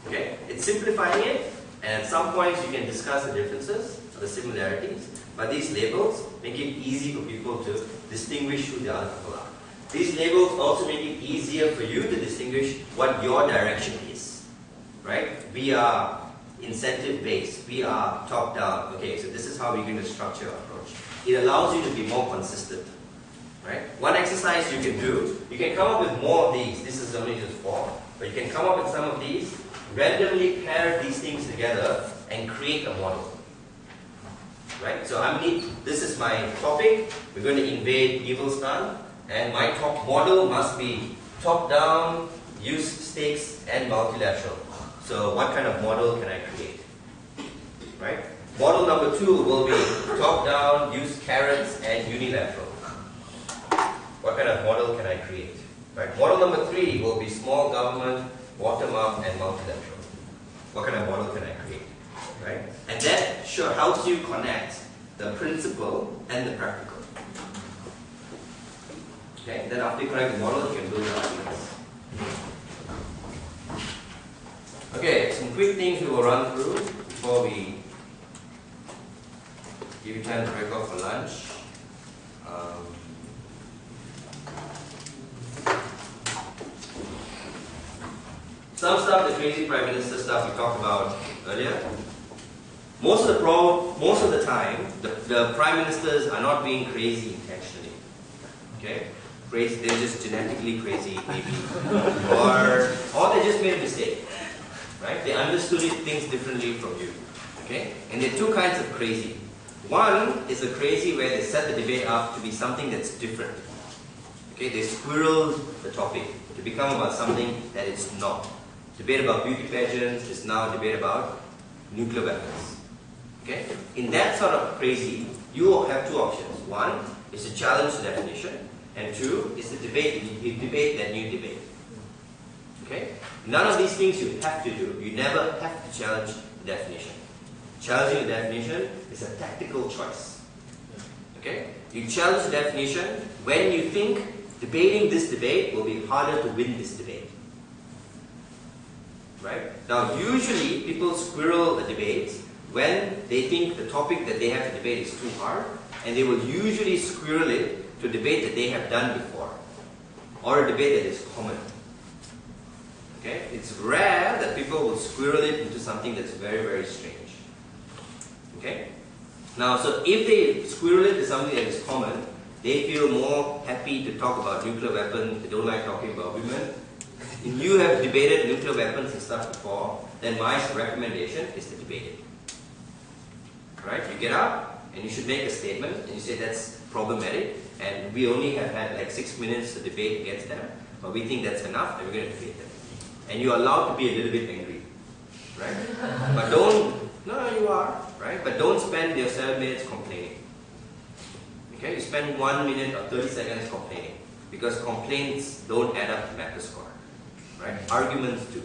Okay? It's simplifying it, and at some points you can discuss the differences or the similarities. But these labels make it easy for people to distinguish who the other people are. These labels also make it easier for you to distinguish what your direction is. Right? We are incentive-based. We are top-down. Okay, so this is how we're going to structure our approach. It allows you to be more consistent. Right? One exercise you can do, you can come up with more of these. This is only just 4. But you can come up with some of these, randomly pair these things together, and create a model. Right? So this is my topic. We're going to invade Evilstan, and my top model must be top-down, use stakes, and multilateral. So what kind of model can I create? Right? Model number 2 will be top-down, use carrots, and unilateral. What kind of model can I create? Right? Model number 3 will be small government, bottom-up, and multilateral. What kind of model can I create? Right? And that sure helps you connect the principle and the practical. Okay? And then after you connect the model, you can build your arguments. Okay, some quick things we will run through before we give you time to break off for lunch. some stuff, the crazy prime minister stuff we talked about earlier. Most of the time, the prime ministers are not being crazy intentionally. Okay? Crazy, they're just genetically crazy, maybe. or they just made a mistake. Right? They understood things differently from you. Okay? And there are two kinds of crazy. One is a crazy where they set the debate up to be something that's different. Okay? They squirreled the topic to become about something that it's not. Debate about beauty pageants is now a debate about nuclear weapons. Okay? In that sort of crazy, you will have two options. One is to challenge the definition, and two is to debate that new debate. Okay? None of these things you have to do. You never have to challenge the definition. Challenging the definition is a tactical choice. Okay? You challenge the definition when you think debating this debate will be harder to win this debate. Right? Now, usually people squirrel a debate when they think the topic that they have to debate is too hard, and they will usually squirrel it to a debate that they have done before, or a debate that is common. Okay? It's rare that people will squirrel it into something that's very, very strange. Okay? Now, so if they squirrel it to something that is common, they feel more happy to talk about nuclear weapons, they don't like talking about women. If you have debated nuclear weapons and stuff before, then my recommendation is to debate it. Right? You get up and you should make a statement and you say that's problematic and we only have had like 6 minutes to debate against them, but we think that's enough and we're going to debate them. And you're allowed to be a little bit angry. Right? But you are. Right? But don't spend your 7 minutes complaining. Okay? You spend 1 minute or 30 seconds complaining. Because complaints don't add up to matter score. Right? Arguments do.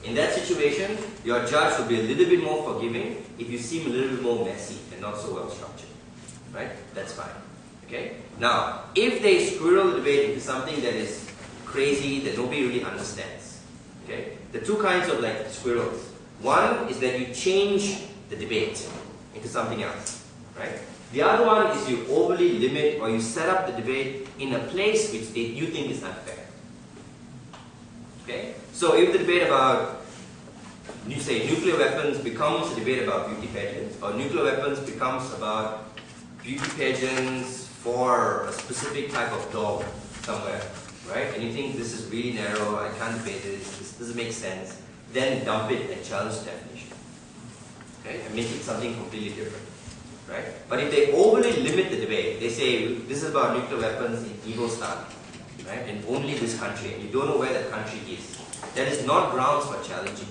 In that situation, your judge will be a little bit more forgiving if you seem a little bit more messy and not so well structured. Right? That's fine. Okay? Now, if they squirrel the debate into something that is crazy, that nobody really understands. Okay? The two kinds of like squirrels. One is that you change the debate into something else. Right? The other one is you overly limit or you set up the debate in a place which you think is unfair. Okay? So if the debate about, you say, nuclear weapons becomes a debate about beauty pageants, or nuclear weapons becomes about beauty pageants for a specific type of dog somewhere, right? And you think this is really narrow, I can't debate this doesn't make sense, then dump it and challenge the definition. Okay? And make it something completely different. Right? But if they overly limit the debate, they say this is about nuclear weapons in Evil-Stan, right? In only this country, and you don't know where that country is. That is not grounds for challenging.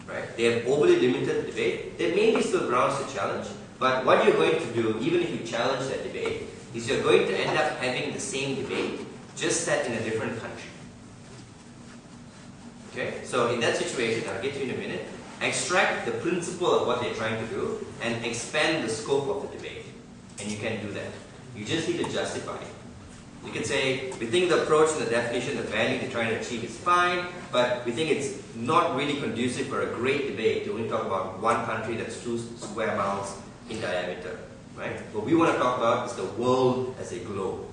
Right? They have overly limited the debate. There may be still grounds to challenge, but what you're going to do, even if you challenge that debate, is you're going to end up having the same debate, just set in a different country. Okay? So in that situation, I'll get to you in a minute, extract the principle of what they're trying to do and expand the scope of the debate. And you can do that. You just need to justify it. You can say, we think the approach and the definition, the value they're trying to achieve is fine, but we think it's not really conducive for a great debate to only talk about one country that's 2 square miles in diameter. Right? What we want to talk about is the world as a globe.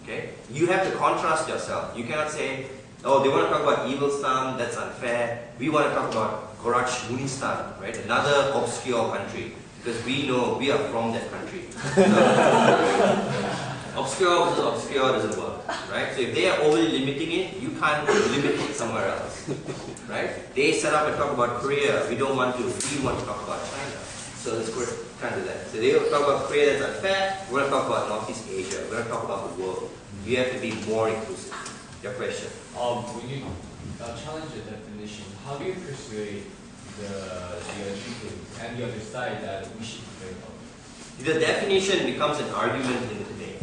Okay? You have to contrast yourself. You cannot say, oh, they want to talk about Evil-Stan, that's unfair. We want to talk about Munistan, right? Another obscure country, because we know we are from that country. So, obscure versus obscure doesn't work, right? So if they are overly limiting it, you can't limit it somewhere else, right? They set up and talk about Korea. We want to talk about China. So let's can't do that. So they talk about Korea that's unfair. We're going to talk about Northeast Asia. We're going to talk about the world. You have to be more inclusive. Your question. When you challenge the definition, how do you persuade the other people and the other side that we should debate about it? The definition becomes an argument in the debate.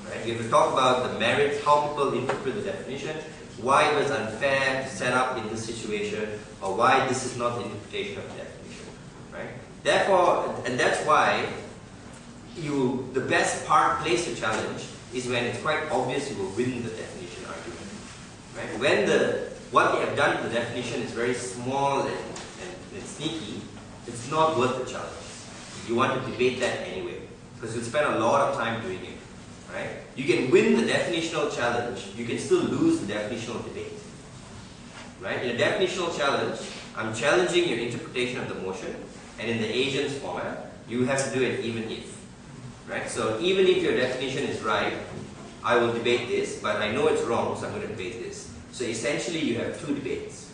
Right? You have to talk about the merits, how people interpret the definition, why it was unfair to set up in this situation, or why this is not the interpretation of the definition. Right? Therefore, and that's why the best place to challenge is when it's quite obvious you will win the definition argument. Right? When what they have done to the definition is very small and sneaky, it's not worth the challenge. You want to debate that anyway, because you'll spend a lot of time doing it. Right? You can win the definitional challenge, you can still lose the definitional debate. right? In a definitional challenge, I'm challenging your interpretation of the motion, and in the Asian format, you have to do it even if, right? So even if your definition is right, I will debate this, but I know it's wrong, so I'm going to debate this. So essentially, you have two debates.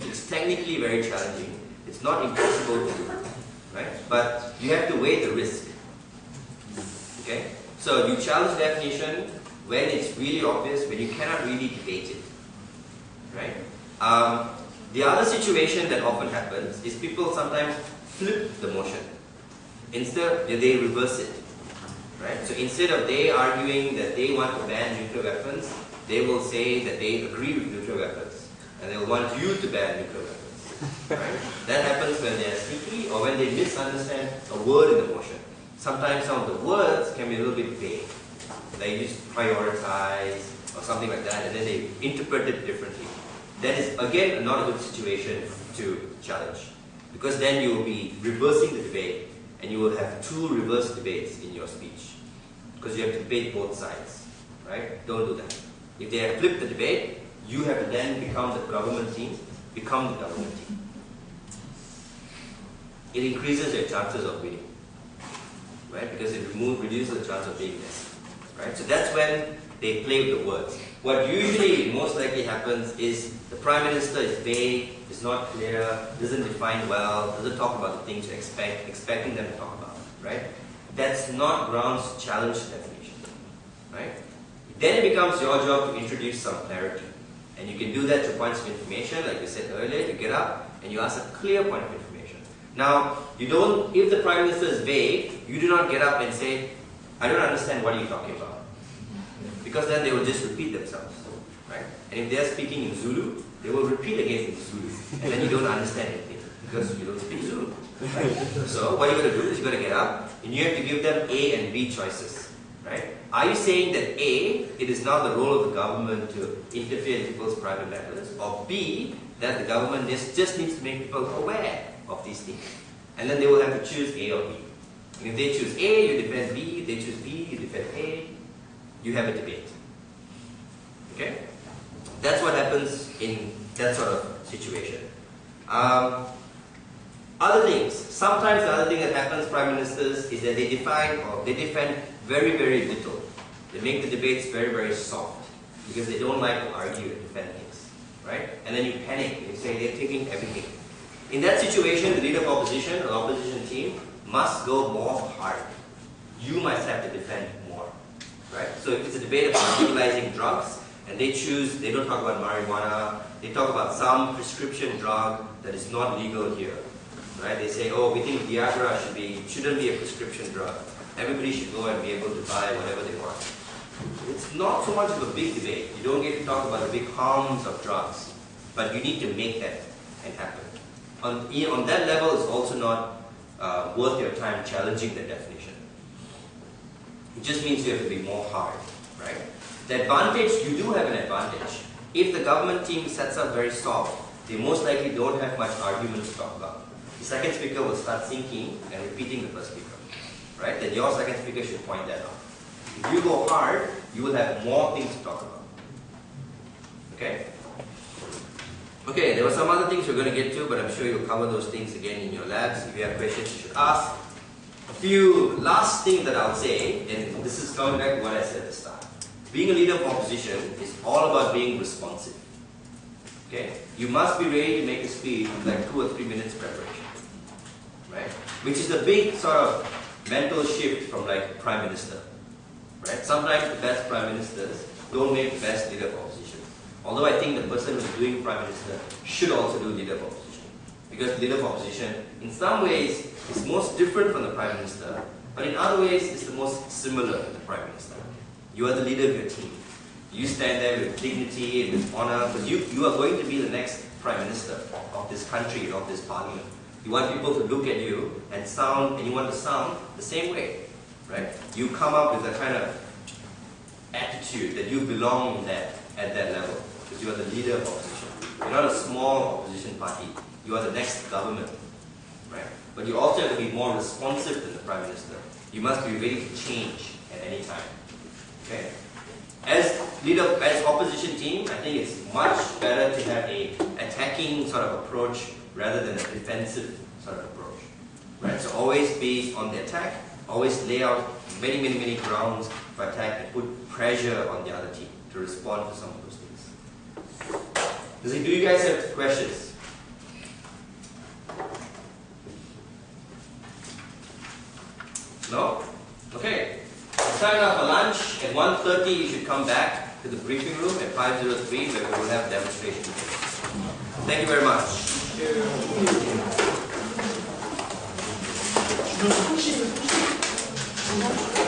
It's technically very challenging. It's not impossible to do, right? But you have to weigh the risk. Okay? So you challenge definition when it's really obvious, when you cannot really debate it, right? The other situation that often happens is people sometimes flip the motion. Instead, they reverse it, right? So instead of they arguing that they want to ban nuclear weapons, they will say that they agree with nuclear weapons, and they'll want you to ban nuclear weapons, right? That happens when they are sneaky or when they misunderstand a word in the motion. Sometimes some of the words can be a little bit vague. They just prioritize or something like that, and then they interpret it differently. That is, again, not a good situation to challenge, because then you will be reversing the debate, and you will have two reverse debates in your speech, because you have to debate both sides, right? Don't do that. If they have flipped the debate, you have to then become the government team, become the government team. It increases your chances of winning, right? Because it reduces the chance of being messy, right? So that's when they play with the words. What usually most likely happens is the Prime Minister is vague, is not clear, doesn't define well, doesn't talk about the things you expecting them to talk about, right? That's not grounds to challenge the definition, right? Then it becomes your job to introduce some clarity. And you can do that through points of information, like we said earlier. You get up and you ask a clear point of information. Now, you don't, if the Prime Minister is vague, you do not get up and say, I don't understand what you're talking about. Because then they will just repeat themselves, right? And if they are speaking in Zulu, they will repeat again in Zulu. And then you don't understand anything, because you don't speak Zulu. Right? So what you're going to do is you're going to get up, and you have to give them A and B choices, right? Are you saying that A, it is now the role of the government to interfere in people's private matters, or B, that the government just needs to make people aware of these things? And then they will have to choose A or B. And if they choose A, you defend B. If they choose B, you defend A. You have a debate. Okay? That's what happens in that sort of situation. Other things. Sometimes the other thing that happens, Prime Ministers, is that they define or they defend very, very little. They make the debates very, very soft because they don't like to argue and defend things. Right? And then you panic and you say they're taking everything. In that situation, the leader of opposition or opposition team must go more hard. You must have to defend more. Right? So if it's a debate about legalizing drugs, and they don't talk about marijuana, they talk about some prescription drug that is not legal here. Right? They say, oh, we think Viagra shouldn't be a prescription drug. Everybody should go and be able to buy whatever they want. It's not so much of a big debate. You don't get to talk about the big harms of drugs, but you need to make that and happen. On that level, it's also not worth your time challenging the definition. It just means you have to be more hard, right? The advantage, you do have an advantage. If the government team sets up very soft, they most likely don't have much argument to talk about. The second speaker will start thinking and repeating the first speaker, right? Then your second speaker should point that out. If you go hard, you will have more things to talk about. Okay? Okay, there were some other things we're going to get to, but I'm sure you'll cover those things again in your labs. If you have questions, you should ask. A few last things that I'll say, and this is coming back to what I said at the start. Being a leader of opposition is all about being responsive. Okay? You must be ready to make a speech with like 2 or 3 minutes preparation. Right? Which is a big sort of mental shift from like Prime Minister. Right? Sometimes the best Prime Ministers don't make the best leader of opposition. Although I think the person who's doing Prime Minister should also do leader of opposition. Because leader of opposition, in some ways, is most different from the Prime Minister, but in other ways, it's the most similar to the Prime Minister. You are the leader of your team. You stand there with dignity and with honor, because you are going to be the next Prime Minister of this country and of this parliament. You want people to look at you and sound, and you want to sound the same way, right? You come up with a kind of attitude that you belong at that level, because you are the leader of opposition. You're not a small opposition party. You are the next government, right? But you also have to be more responsive than the Prime Minister. You must be ready to change at any time. Okay? As leader, as opposition team, I think it's much better to have a attacking sort of approach rather than a defensive sort of approach. Right? So always be on the attack, always lay out many grounds for attack and put pressure on the other team to respond to some of those things. Do you guys have questions? No? Okay. It's time now for lunch. At 1:30 you should come back to the briefing room at 503 where we will have demonstration. Thank you very much. Thank you.